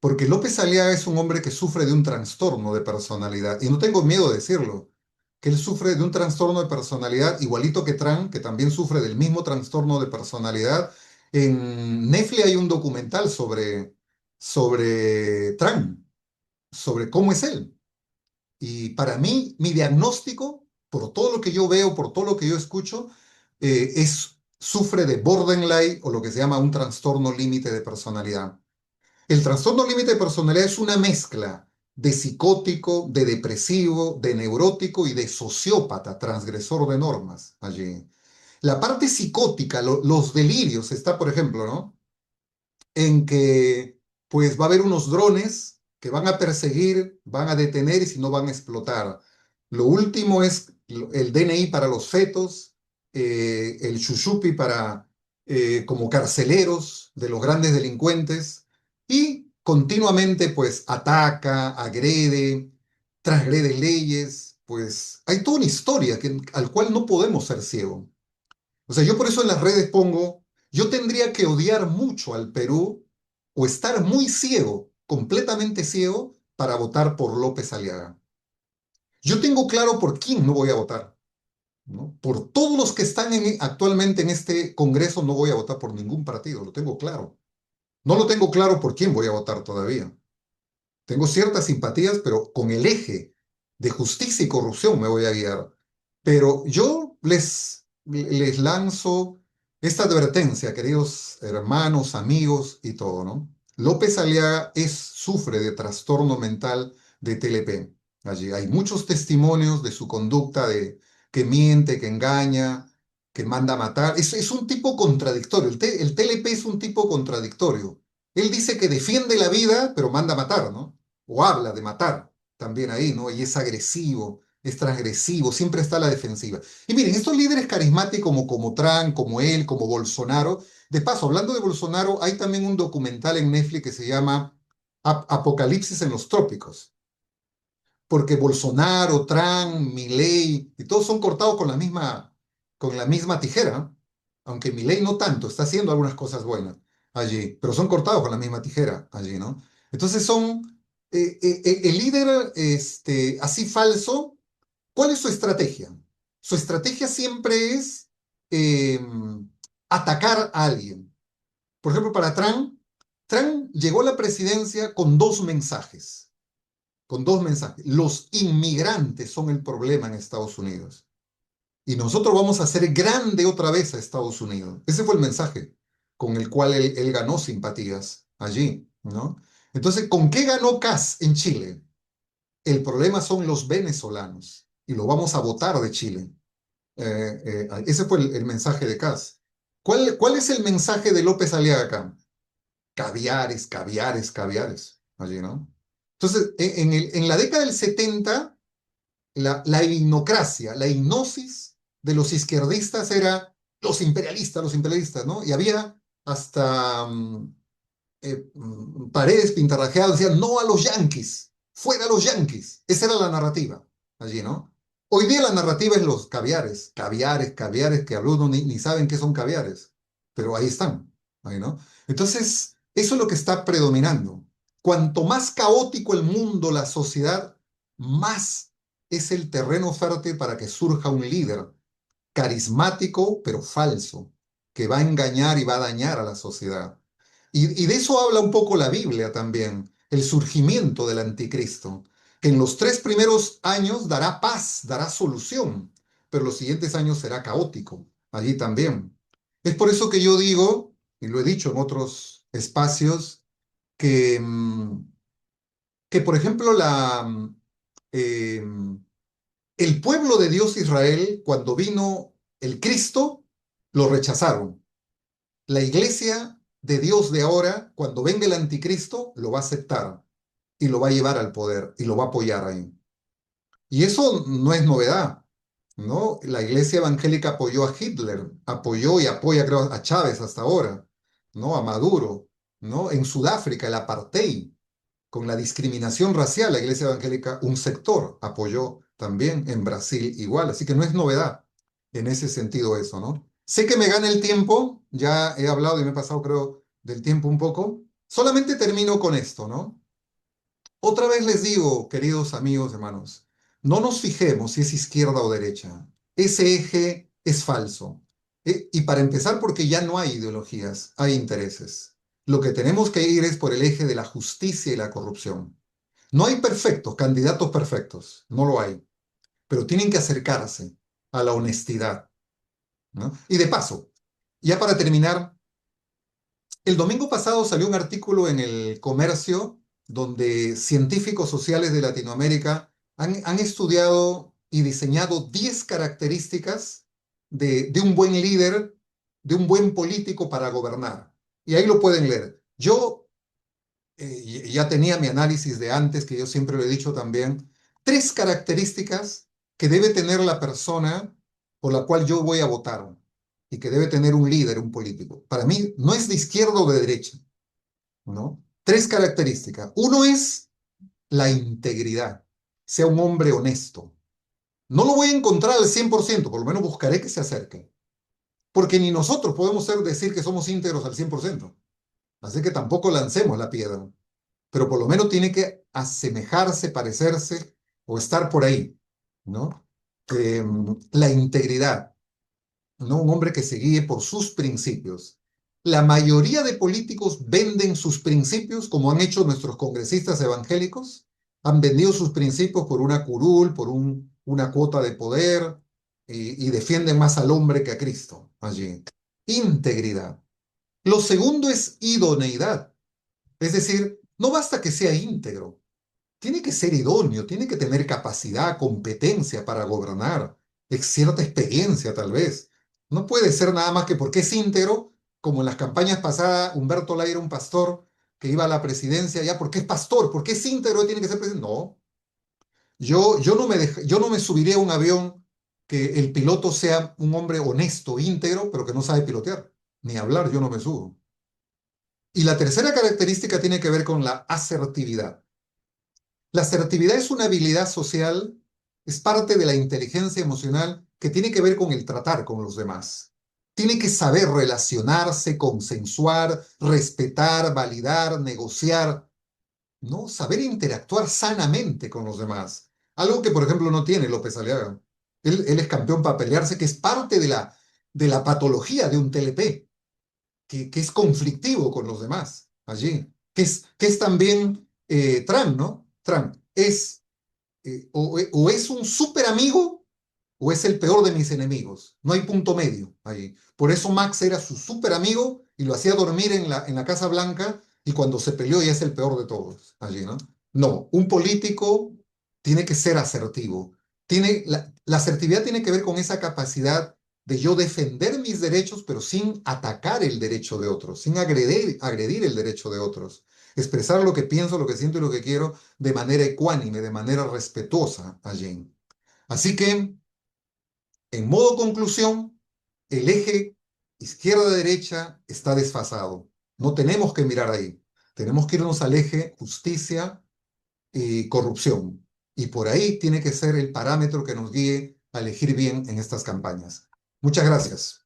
porque López Aliaga es un hombre que sufre de un trastorno de personalidad, y no tengo miedo de decirlo, que él sufre de un trastorno de personalidad igualito que Trump, que también sufre del mismo trastorno de personalidad. En Netflix hay un documental sobre Trump, sobre cómo es él. Y para mí, mi diagnóstico, por todo lo que yo veo, por todo lo que yo escucho, sufre de borderline o lo que se llama un trastorno límite de personalidad. El trastorno límite de personalidad es una mezcla de psicótico, de depresivo, de neurótico y de sociópata, transgresor de normas allí. La parte psicótica, los delirios, está, por ejemplo, ¿no? En que pues va a haber unos drones que van a perseguir, van a detener y si no van a explotar. Lo último es el DNI para los fetos, el Shushupi para como carceleros de los grandes delincuentes y continuamente pues ataca, agrede, transgrede leyes, pues hay toda una historia al cual no podemos ser ciegos. O sea, yo por eso en las redes pongo, yo tendría que odiar mucho al Perú o estar muy ciego, completamente ciego, para votar por López Aliaga. Yo tengo claro por quién no voy a votar, ¿no? Por todos los que están actualmente en este Congreso no voy a votar por ningún partido, lo tengo claro. No lo tengo claro por quién voy a votar todavía. Tengo ciertas simpatías, pero con el eje de justicia y corrupción me voy a guiar. Pero yo les lanzo esta advertencia, queridos hermanos, amigos y todo, ¿no? López Aliaga sufre de trastorno mental de TLP. Allí hay muchos testimonios de su conducta de que miente, que engaña, que manda a matar. Es un tipo contradictorio. El TLP es un tipo contradictorio. Él dice que defiende la vida, pero manda a matar, ¿no? O habla de matar también ahí, ¿no? Y es agresivo, es transgresivo, siempre está a la defensiva. Y miren, estos líderes carismáticos como Trump, como él, como Bolsonaro, de paso, hablando de Bolsonaro, hay también un documental en Netflix que se llama Apocalipsis en los Trópicos, porque Bolsonaro, Trump, Milei, y todos son cortados con la misma tijera, aunque Milei no tanto, está haciendo algunas cosas buenas allí, pero son cortados con la misma tijera allí, ¿no? Entonces el líder así falso, ¿cuál es su estrategia? Su estrategia siempre es eh, atacar a alguien. Por ejemplo, para Trump, Trump llegó a la presidencia con dos mensajes. con dos mensajes. Los inmigrantes son el problema en Estados Unidos. Y nosotros vamos a hacer grande otra vez a Estados Unidos. Ese fue el mensaje con el cual él ganó simpatías allí, ¿no? Entonces, ¿con qué ganó Kast en Chile? El problema son los venezolanos y lo vamos a votar de Chile. Ese fue el mensaje de Kast. ¿Cuál es el mensaje de López Aliaga acá? Caviares, caviares, caviares, allí, ¿no? Entonces, en la década del 70 la hipnocracia, la hipnosis de los izquierdistas era los imperialistas, ¿no? Y había hasta paredes pintarrajeadas, decían no a los yanquis, fuera a los yanquis. Esa era la narrativa allí, ¿no? Hoy día la narrativa es los caviares, caviares, caviares, que algunos ni saben qué son caviares, pero ahí están, ahí, ¿no? Entonces, eso es lo que está predominando. Cuanto más caótico el mundo, la sociedad, más es el terreno fértil para que surja un líder carismático, pero falso, que va a engañar y va a dañar a la sociedad. Y de eso habla un poco la Biblia también, el surgimiento del anticristo, que en los 3 primeros años dará paz, dará solución, pero los siguientes años será caótico, allí también. Es por eso que yo digo, y lo he dicho en otros espacios, que, que por ejemplo, eh, el pueblo de Dios Israel, cuando vino el Cristo, lo rechazaron. La iglesia de Dios de ahora, cuando venga el anticristo, lo va a aceptar y lo va a llevar al poder y lo va a apoyar ahí. Y eso no es novedad, ¿no? La iglesia evangélica apoyó a Hitler, apoyó y apoya, creo, a Chávez hasta ahora, ¿no? A Maduro, ¿no? En Sudáfrica, el apartheid, con la discriminación racial, la iglesia evangélica, un sector apoyó también en Brasil igual, así que no es novedad en ese sentido eso, ¿no? Sé que me gana el tiempo, ya he hablado y me he pasado, creo, del tiempo un poco. Solamente termino con esto, ¿no? Otra vez les digo, queridos amigos, hermanos, no nos fijemos si es izquierda o derecha. Ese eje es falso. Y para empezar, porque ya no hay ideologías, hay intereses. Lo que tenemos que ir es por el eje de la justicia y la corrupción. No hay perfectos, candidatos perfectos, no lo hay, pero tienen que acercarse a la honestidad, ¿no? Y de paso, ya para terminar, el domingo pasado salió un artículo en el Comercio donde científicos sociales de Latinoamérica han estudiado y diseñado 10 características de un buen líder, de un buen político para gobernar. Y ahí lo pueden leer. Yo ya tenía mi análisis de antes, que yo siempre lo he dicho también. 3 características que debe tener la persona por la cual yo voy a votar y que debe tener un líder, un político. Para mí no es de izquierda o de derecha, ¿no? 3 características. Uno es la integridad, sea un hombre honesto. No lo voy a encontrar al 100%, por lo menos buscaré que se acerque, porque ni nosotros podemos decir que somos íntegros al 100%. Así que tampoco lancemos la piedra, pero por lo menos tiene que asemejarse, parecerse o estar por ahí, ¿no? La integridad. ¿No? Un hombre que se guíe por sus principios. La mayoría de políticos venden sus principios, como han hecho nuestros congresistas evangélicos, han vendido sus principios por una curul, por una cuota de poder, y defienden más al hombre que a Cristo allí. Integridad. Lo segundo es idoneidad, es decir, no basta que sea íntegro, tiene que ser idóneo, tiene que tener capacidad, competencia para gobernar, cierta experiencia tal vez. No puede ser nada más que porque es íntegro, como en las campañas pasadas, Humberto Lay era un pastor que iba a la presidencia ya porque es pastor, porque es íntegro, tiene que ser presidente. No, yo no me subiría a un avión que el piloto sea un hombre honesto, íntegro, pero que no sabe pilotear, ni hablar, yo no me subo. Y la tercera característica tiene que ver con la asertividad. La asertividad es una habilidad social, es parte de la inteligencia emocional que tiene que ver con el tratar con los demás. Tiene que saber relacionarse, consensuar, respetar, validar, negociar, ¿no? Saber interactuar sanamente con los demás. Algo que, por ejemplo, no tiene López Aliaga. Él es campeón para pelearse, que es parte de la patología de un TLP, que es conflictivo con los demás allí, que es también Trump, ¿no? Trump. es o es un súper amigo o es el peor de mis enemigos. No hay punto medio ahí. Por eso Max era su súper amigo y lo hacía dormir en la Casa Blanca y cuando se peleó ya es el peor de todos allí, ¿no? No, un político tiene que ser asertivo. La asertividad tiene que ver con esa capacidad de yo defender mis derechos, pero sin atacar el derecho de otros, sin agredir el derecho de otros. Expresar lo que pienso, lo que siento y lo que quiero de manera ecuánime, de manera respetuosa allí. Así que en modo conclusión, el eje izquierda-derecha está desfasado. No tenemos que mirar ahí. Tenemos que irnos al eje justicia y corrupción. Y por ahí tiene que ser el parámetro que nos guíe a elegir bien en estas campañas. Muchas gracias.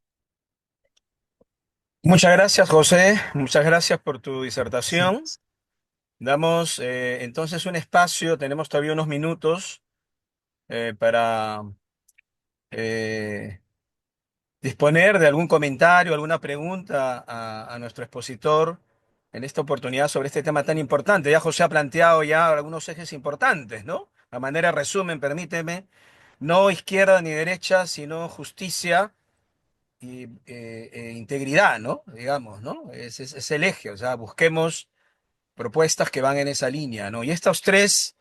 Muchas gracias, José. Muchas gracias por tu disertación. Damos entonces un espacio, tenemos todavía unos minutos para eh, disponer de algún comentario, alguna pregunta a nuestro expositor en esta oportunidad sobre este tema tan importante. Ya José ha planteado ya algunos ejes importantes, ¿no? A manera de resumen, permíteme, no izquierda ni derecha, sino justicia y integridad, ¿no? Digamos, ¿no? Es el eje, o sea, busquemos propuestas que van en esa línea, ¿no? Y estos tres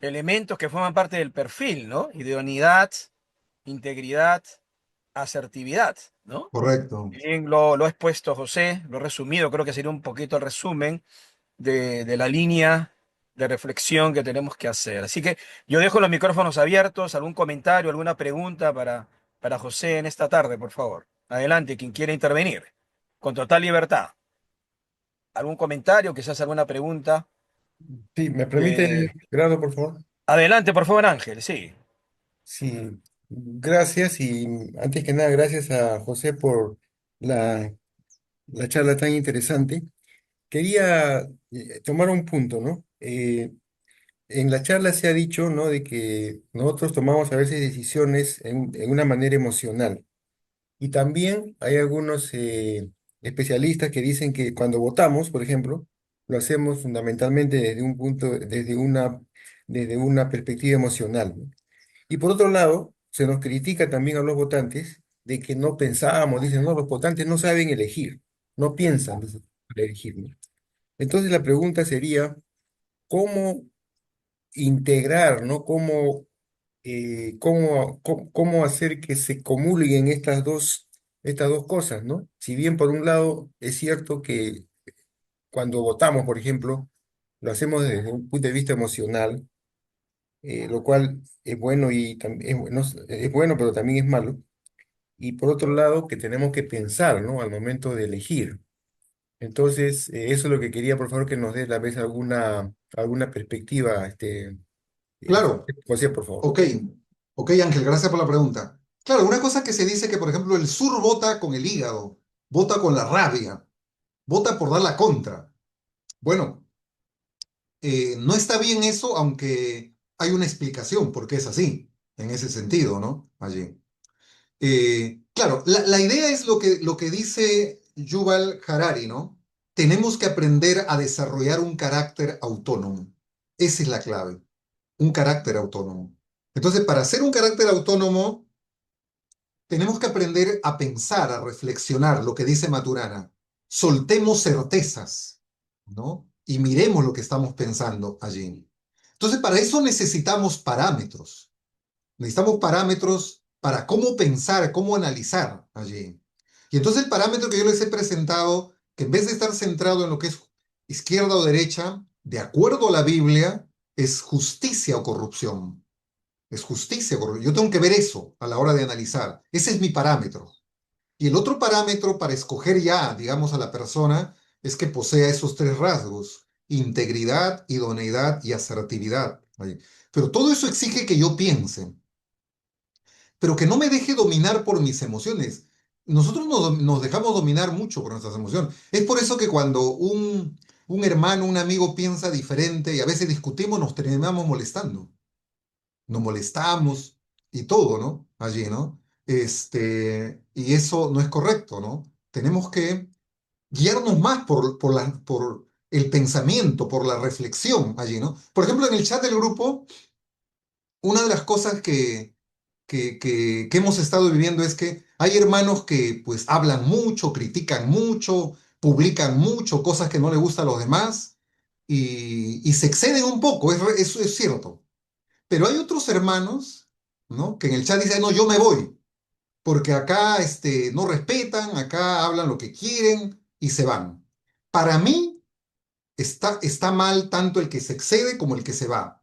elementos que forman parte del perfil, ¿no? Idoneidad, integridad, asertividad, ¿no? Correcto. Bien, lo ha expuesto José, lo he resumido, creo que sería un poquito el resumen de la línea de reflexión que tenemos que hacer. Así que yo dejo los micrófonos abiertos, algún comentario, alguna pregunta para José en esta tarde, por favor. Adelante, quien quiera intervenir, con total libertad. ¿Algún comentario, quizás alguna pregunta? Sí, ¿me Eh, permite, Gerardo, por favor? adelante, por favor, Ángel, sí. Sí, gracias y antes que nada, gracias a José por la, la charla tan interesante. Quería tomar un punto, ¿no? En la charla se ha dicho, ¿no? De que nosotros tomamos a veces decisiones en una manera emocional. Y también hay algunos especialistas que dicen que cuando votamos, por ejemplo, lo hacemos fundamentalmente desde un punto, desde una perspectiva emocional, ¿no? Y por otro lado, se nos critica también a los votantes de que no pensamos, dicen, no, los votantes no saben elegir, no piensan, dicen, para elegir, ¿no? Entonces la pregunta sería, ¿cómo integrar, ¿no? ¿Cómo hacer que se comulguen estas dos cosas, ¿no? Si bien por un lado es cierto que cuando votamos, por ejemplo, lo hacemos desde un punto de vista emocional, lo cual es bueno es bueno, pero también es malo. Y por otro lado, que tenemos que pensar, ¿no? Al momento de elegir. Entonces, eso es lo que quería, por favor, que nos dé a vez alguna perspectiva, Claro, José, por favor. ok. Ok, Ángel, gracias por la pregunta. Claro, una cosa que se dice que, por ejemplo, el sur vota con el hígado, vota con la rabia, vota por dar la contra. Bueno, no está bien eso, aunque hay una explicación por qué es así, en ese sentido, ¿no? Allí. Claro, la idea es lo que dice Yuval Harari, ¿no? Tenemos que aprender a desarrollar un carácter autónomo. Esa es la clave, un carácter autónomo. Entonces, para ser un carácter autónomo, tenemos que aprender a pensar, a reflexionar, lo que dice Maturana. Soltemos certezas, ¿no? Y miremos lo que estamos pensando allí. Entonces, para eso necesitamos parámetros. Necesitamos parámetros para cómo pensar, cómo analizar allí. Y entonces el parámetro que yo les he presentado, que en vez de estar centrado en lo que es izquierda o derecha, de acuerdo a la Biblia, es justicia o corrupción. Es justicia o corrupción. Yo tengo que ver eso a la hora de analizar. Ese es mi parámetro. Y el otro parámetro para escoger ya, digamos, a la persona es que posea esos tres rasgos: integridad, idoneidad y asertividad. Pero todo eso exige que yo piense, pero que no me deje dominar por mis emociones. Nosotros nos dejamos dominar mucho por nuestras emociones. Es por eso que cuando un hermano, un amigo piensa diferente y a veces discutimos, nos terminamos molestando. Nos molestamos y todo, ¿no? Allí, ¿no? Y eso no es correcto, ¿no? Tenemos que guiarnos más por el pensamiento, por la reflexión allí, ¿no? Por ejemplo, en el chat del grupo, una de las cosas que hemos estado viviendo es que hay hermanos que pues hablan mucho, critican mucho, publican mucho, cosas que no le gustan a los demás y se exceden un poco, eso es cierto. Pero hay otros hermanos, ¿no? Que en el chat dicen, no, yo me voy, porque acá no respetan, acá hablan lo que quieren y se van. Para mí está mal tanto el que se excede como el que se va,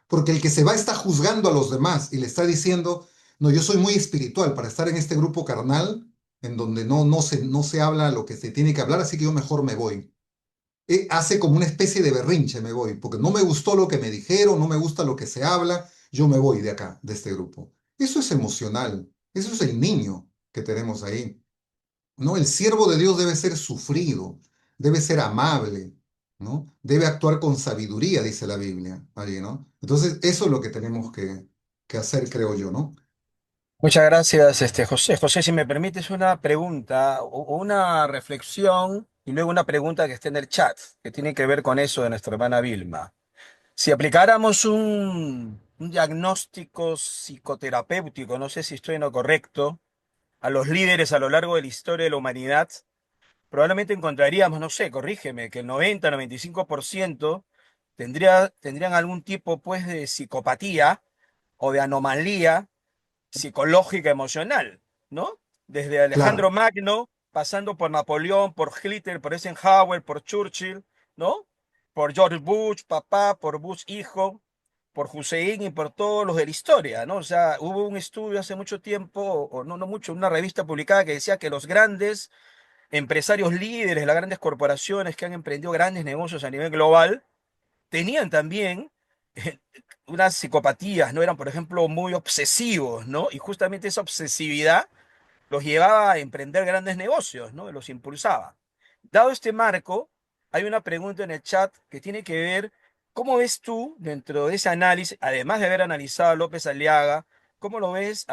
porque el que se va está juzgando a los demás y le está diciendo, no, yo soy muy espiritual para estar en este grupo carnal en donde no se habla lo que se tiene que hablar, así que yo mejor me voy. Hace como una especie de berrinche, me voy, porque no me gustó lo que me dijeron, no me gusta lo que se habla, yo me voy de acá, de este grupo. Eso es emocional, eso es el niño que tenemos ahí, ¿no? El siervo de Dios debe ser sufrido, debe ser amable, ¿no? Debe actuar con sabiduría, dice la Biblia, allí, ¿no? Entonces, eso es lo que tenemos que hacer, creo yo, ¿no? Muchas gracias, José. José, si me permites una pregunta o una reflexión y luego una pregunta que esté en el chat, que tiene que ver con eso de nuestra hermana Vilma. Si aplicáramos un diagnóstico psicoterapéutico, no sé si estoy en lo correcto, a los líderes a lo largo de la historia de la humanidad, probablemente encontraríamos, no sé, corrígeme, que el 90-95% tendrían algún tipo, pues, de psicopatía o de anomalía psicológica emocional, ¿no? Desde Alejandro Claro, Magno, pasando por Napoleón, por Hitler, por Eisenhower, por Churchill, ¿no? Por George Bush, papá, por Bush hijo, por Hussein y por todos los de la historia, ¿no? O sea, hubo un estudio hace mucho tiempo, o no mucho, una revista publicada que decía que los grandes empresarios líderes, las grandes corporaciones que han emprendido grandes negocios a nivel global, tenían también eh, unas psicopatías, ¿no? Eran, por ejemplo, muy obsesivos, ¿no? Y justamente esa obsesividad los llevaba a emprender grandes negocios, ¿no? Los impulsaba. Dado este marco, hay una pregunta en el chat que tiene que ver, ¿cómo ves tú, dentro de ese análisis, además de haber analizado a López Aliaga, cómo ves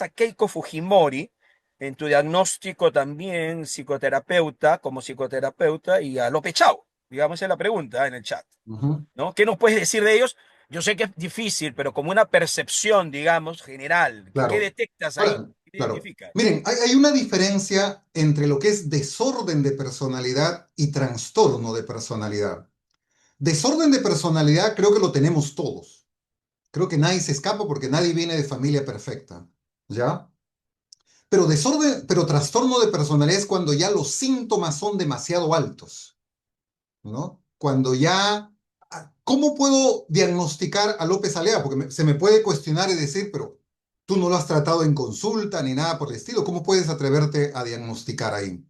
a Keiko Fujimori en tu diagnóstico también psicoterapeuta, como psicoterapeuta, y a López Chao? Digamos, esa es la pregunta en el chat. ujú, ¿No? ¿Qué nos puedes decir de ellos? Yo sé que es difícil, pero como una percepción, digamos, general, ¿qué claro. detectas ahí? Ahora, ¿Qué claro. identificas? Miren, hay una diferencia entre lo que es desorden de personalidad y trastorno de personalidad. Desorden de personalidad creo que lo tenemos todos. Creo que nadie se escapa porque nadie viene de familia perfecta, ¿ya? Pero trastorno de personalidad es cuando ya los síntomas son demasiado altos, ¿no? Cuando ya, ¿cómo puedo diagnosticar a López Alea? Porque se me puede cuestionar y decir, pero tú no lo has tratado en consulta ni nada por el estilo. ¿Cómo puedes atreverte a diagnosticar ahí?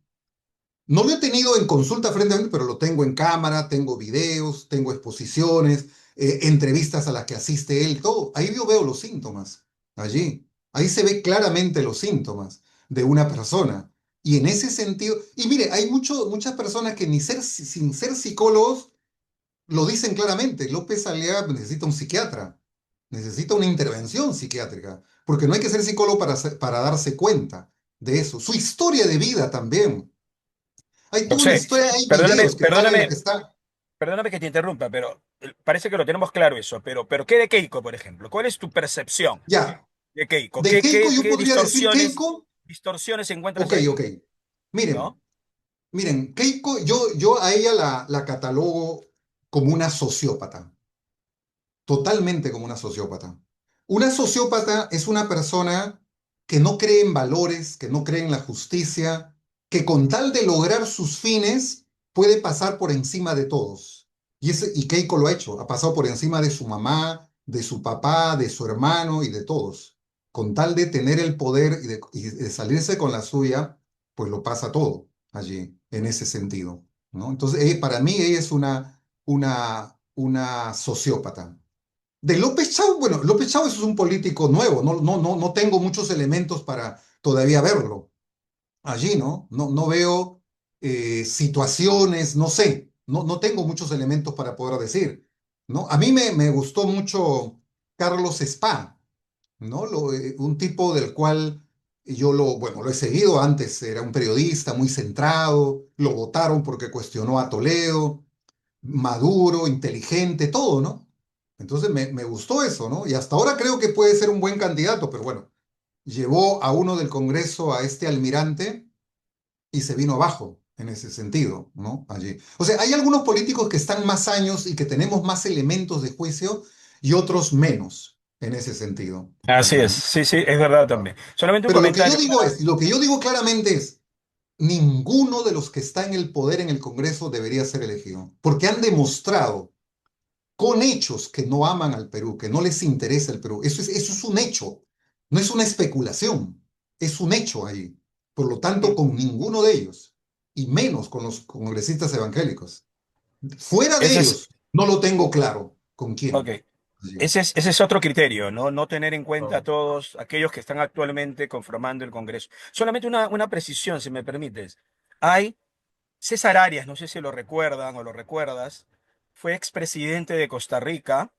No lo he tenido en consulta frente a frente, pero lo tengo en cámara, tengo videos, tengo exposiciones, entrevistas a las que asiste él, todo. Ahí yo veo los síntomas, allí. Ahí se ve claramente los síntomas de una persona. Y en ese sentido, y mire, hay muchas personas que sin ser psicólogos lo dicen claramente. López Aliaga necesita un psiquiatra, necesita una intervención psiquiátrica, porque no hay que ser psicólogo para darse cuenta de eso. Su historia de vida también. Hay toda una José, historia, hay perdóname, videos que salen lo perdóname, que está. perdóname que te interrumpa, pero parece que lo tenemos claro eso, pero ¿qué de Keiko, por ejemplo? ¿Cuál es tu percepción Ya, de Keiko? de ¿Qué, Keiko qué, yo qué podría decir distorsiones, Keiko, distorsiones encuentras ok, ahí? ok. Miren, ¿No? miren, Keiko, yo a ella la catalogo como una sociópata, totalmente como una sociópata. Una sociópata es una persona que no cree en valores, que no cree en la justicia, que con tal de lograr sus fines puede pasar por encima de todos. Y Keiko lo ha hecho, ha pasado por encima de su mamá, de su papá, de su hermano y de todos. Con tal de tener el poder y de salirse con la suya, pues lo pasa todo allí, en ese sentido, ¿no? Entonces, para mí ella es una sociópata. De López Chau, bueno, López Chau es un político nuevo, no tengo muchos elementos para todavía verlo allí, ¿no? No veo situaciones, no sé, no tengo muchos elementos para poder decir, ¿no? A mí me gustó mucho Carlos Spa, ¿no? Un tipo del cual bueno, lo he seguido antes, era un periodista muy centrado, lo votaron porque cuestionó a Toledo, maduro, inteligente, todo, ¿no? Entonces me gustó eso, ¿no? Y hasta ahora creo que puede ser un buen candidato, pero bueno, llevó a uno del Congreso, a este almirante, y se vino abajo en ese sentido, ¿no? Allí. O sea, hay algunos políticos que están más años y que tenemos más elementos de juicio y otros menos en ese sentido, Así allí, es, ¿no? sí, sí, es verdad también. Solamente un Pero lo que yo comentario. digo es, lo que yo digo claramente es, ninguno de los que está en el poder en el Congreso debería ser elegido, porque han demostrado con hechos que no aman al Perú, que no les interesa el Perú. Eso es un hecho, no es una especulación, es un hecho ahí. Por lo tanto, con ninguno de ellos, y menos con los congresistas evangélicos. Fuera de Ese es, ellos, no lo tengo claro con ok. quién. Sí. Ese es otro criterio, ¿no? No tener en cuenta a todos aquellos que están actualmente conformando el Congreso. Solamente una precisión, si me permites. Hay César Arias, no sé si lo recuerdan o lo recuerdas, fue expresidente de Costa Rica,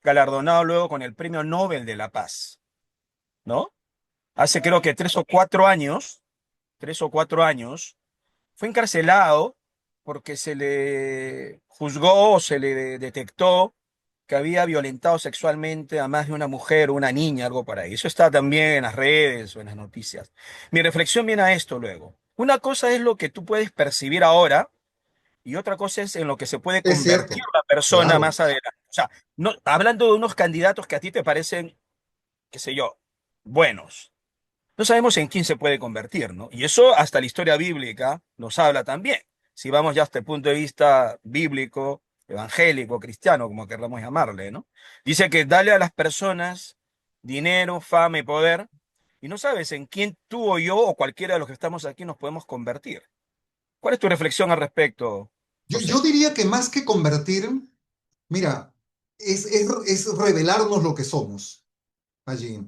galardonado luego con el Premio Nobel de la Paz, ¿no? Hace creo que 3 o 4 años, fue encarcelado porque se le juzgó o se le detectó que había violentado sexualmente a más de una mujer o una niña, algo por ahí. Eso está también en las redes o en las noticias. Mi reflexión viene a esto luego. Una cosa es lo que tú puedes percibir ahora y otra cosa es en lo que se puede Es convertir cierto, la persona claro. más adelante. O sea, no, hablando de unos candidatos que a ti te parecen, qué sé yo, buenos, no sabemos en quién se puede convertir, ¿no? Y eso hasta la historia bíblica nos habla también. Si vamos ya hasta el punto de vista bíblico, evangélico, cristiano, como queramos llamarle, ¿no? Dice que dale a las personas dinero, fama y poder, y no sabes en quién tú o yo o cualquiera de los que estamos aquí nos podemos convertir. ¿Cuál es tu reflexión al respecto, Yo José? diría que más que convertir, mira, es revelarnos lo que somos allí.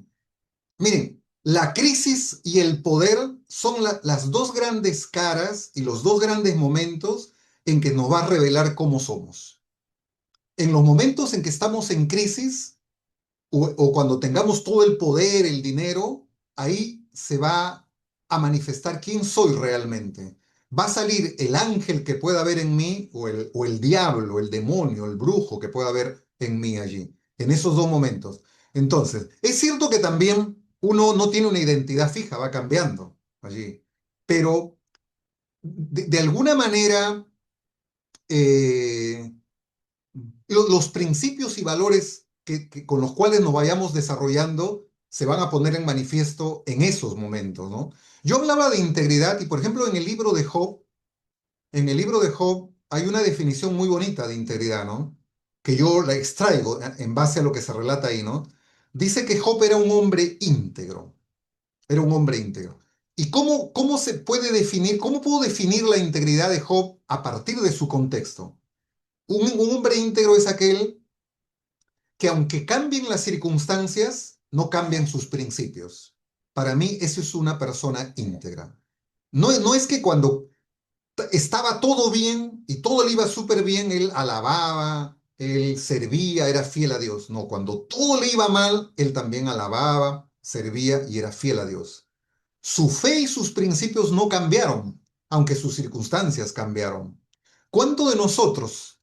Miren, la crisis y el poder son las dos grandes caras y los dos grandes momentos en que nos va a revelar cómo somos. En los momentos en que estamos en crisis o cuando tengamos todo el poder, el dinero, ahí se va a manifestar quién soy realmente. Va a salir el ángel que pueda haber en mí o el diablo, el demonio, el brujo que pueda haber en mí allí, en esos dos momentos. Entonces, es cierto que también uno no tiene una identidad fija, va cambiando allí, pero de alguna manera eh, los principios y valores con los cuales nos vayamos desarrollando se van a poner en manifiesto en esos momentos, ¿no? Yo hablaba de integridad y, por ejemplo, en el libro de Job hay una definición muy bonita de integridad, ¿no? Que yo la extraigo en base a lo que se relata ahí, ¿no? Dice que Job era un hombre íntegro, era un hombre íntegro. ¿Y cómo se puede definir, cómo puedo definir la integridad de Job a partir de su contexto? Un hombre íntegro es aquel que aunque cambien las circunstancias, no cambian sus principios. Para mí, eso es una persona íntegra. No es que cuando estaba todo bien y todo le iba súper bien, él alababa, él servía, era fiel a Dios. No, cuando todo le iba mal, él también alababa, servía y era fiel a Dios. Su fe y sus principios no cambiaron, aunque sus circunstancias cambiaron. ¿Cuánto de nosotros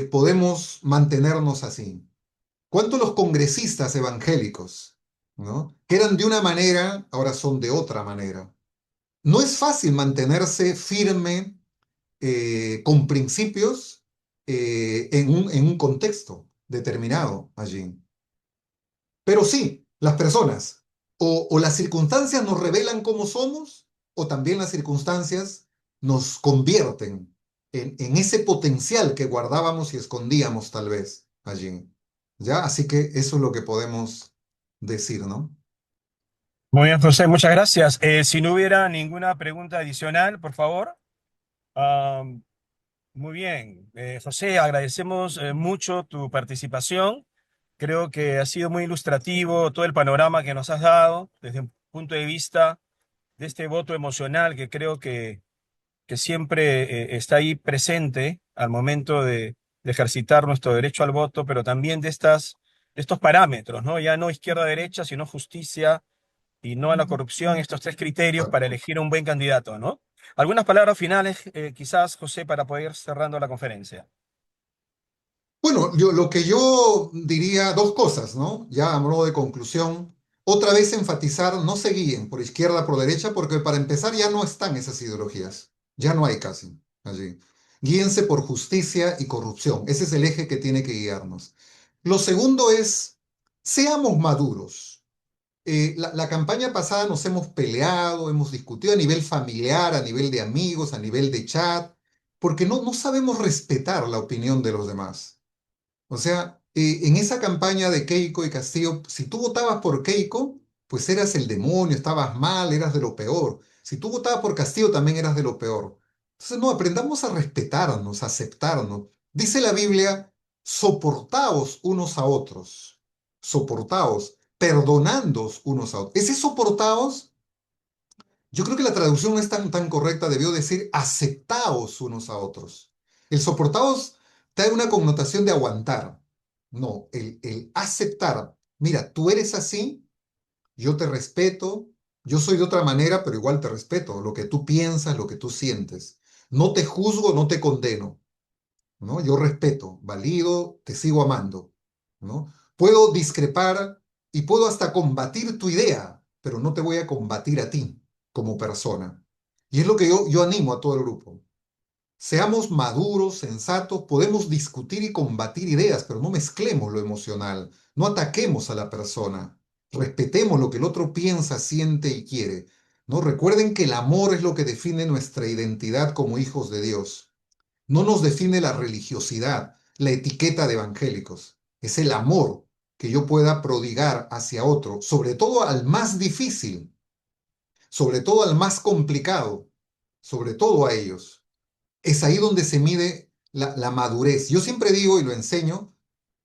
podemos mantenernos así? ¿Cuántos los congresistas evangélicos, ¿no? Que eran de una manera, ahora son de otra manera? No es fácil mantenerse firme con principios en un contexto determinado allí. Pero sí, las personas o las circunstancias nos revelan cómo somos o también las circunstancias nos convierten en ese potencial que guardábamos y escondíamos tal vez allí. ¿Ya? Así que eso es lo que podemos decir, ¿no? Muy bien, José, muchas gracias. Si no hubiera ninguna pregunta adicional, por favor. Ah, Muy bien, José, agradecemos mucho tu participación. Creo que ha sido muy ilustrativo todo el panorama que nos has dado desde un punto de vista de este voto emocional que creo que siempre está ahí presente al momento de ejercitar nuestro derecho al voto, pero también de estos parámetros, ¿no? Ya no izquierda-derecha, sino justicia y no a la corrupción, estos tres criterios para elegir un buen candidato, ¿no? Algunas palabras finales, quizás, José, para poder ir cerrando la conferencia. Bueno, lo que yo diría, dos cosas, ¿no? Ya a modo de conclusión, otra vez enfatizar, no se guíen por izquierda, por derecha, porque para empezar ya no están esas ideologías, ya no hay casi allí. Guíense por justicia y corrupción, ese es el eje que tiene que guiarnos. Lo segundo es, seamos maduros. La campaña pasada nos hemos peleado, hemos discutido a nivel familiar, a nivel de amigos, a nivel de chat, porque no sabemos respetar la opinión de los demás. O sea, en esa campaña de Keiko y Castillo, si tú votabas por Keiko, pues eras el demonio, estabas mal, eras de lo peor. Si tú votabas por Castillo, también eras de lo peor. Entonces, no, aprendamos a respetarnos, a aceptarnos. Dice la Biblia, soportaos unos a otros, soportaos, perdonándoos unos a otros. Ese soportaos, yo creo que la traducción no es tan correcta, debió decir aceptaos unos a otros. El soportaos trae una connotación de aguantar. No, el aceptar. Mira, tú eres así, yo te respeto, yo soy de otra manera, pero igual te respeto, lo que tú piensas, lo que tú sientes. No te juzgo, no te condeno, ¿no? Yo respeto, valido, te sigo amando, ¿no? Puedo discrepar y puedo hasta combatir tu idea, pero no te voy a combatir a ti como persona. Y es lo que yo animo a todo el grupo. Seamos maduros, sensatos, podemos discutir y combatir ideas, pero no mezclemos lo emocional, no ataquemos a la persona, respetemos lo que el otro piensa, siente y quiere. ¿No? Recuerden que el amor es lo que define nuestra identidad como hijos de Dios. No nos define la religiosidad, la etiqueta de evangélicos. Es el amor que yo pueda prodigar hacia otro, sobre todo al más difícil, sobre todo al más complicado, sobre todo a ellos. Es ahí donde se mide la madurez. Yo siempre digo y lo enseño,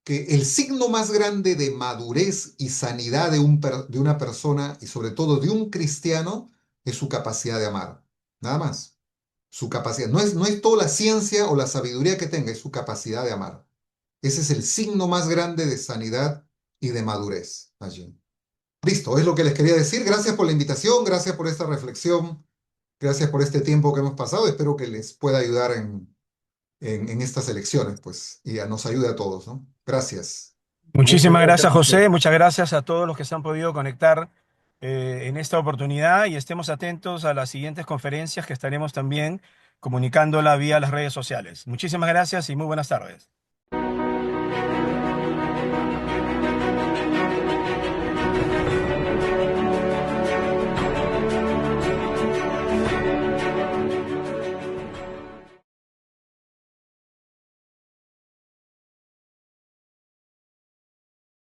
que el signo más grande de madurez y sanidad de una persona y sobre todo de un cristiano es su capacidad de amar. Nada más. Su capacidad. No es toda la ciencia o la sabiduría que tenga, es su capacidad de amar. Ese es el signo más grande de sanidad y de madurez allí. Listo, es lo que les quería decir. Gracias por la invitación, gracias por esta reflexión, gracias por este tiempo que hemos pasado. Espero que les pueda ayudar en estas elecciones, pues, y nos ayude a todos, ¿no? Gracias. Muchísimas gracias, José. José. Muchas gracias a todos los que se han podido conectar en esta oportunidad y estemos atentos a las siguientes conferencias que estaremos también comunicándola vía las redes sociales. Muchísimas gracias y muy buenas tardes.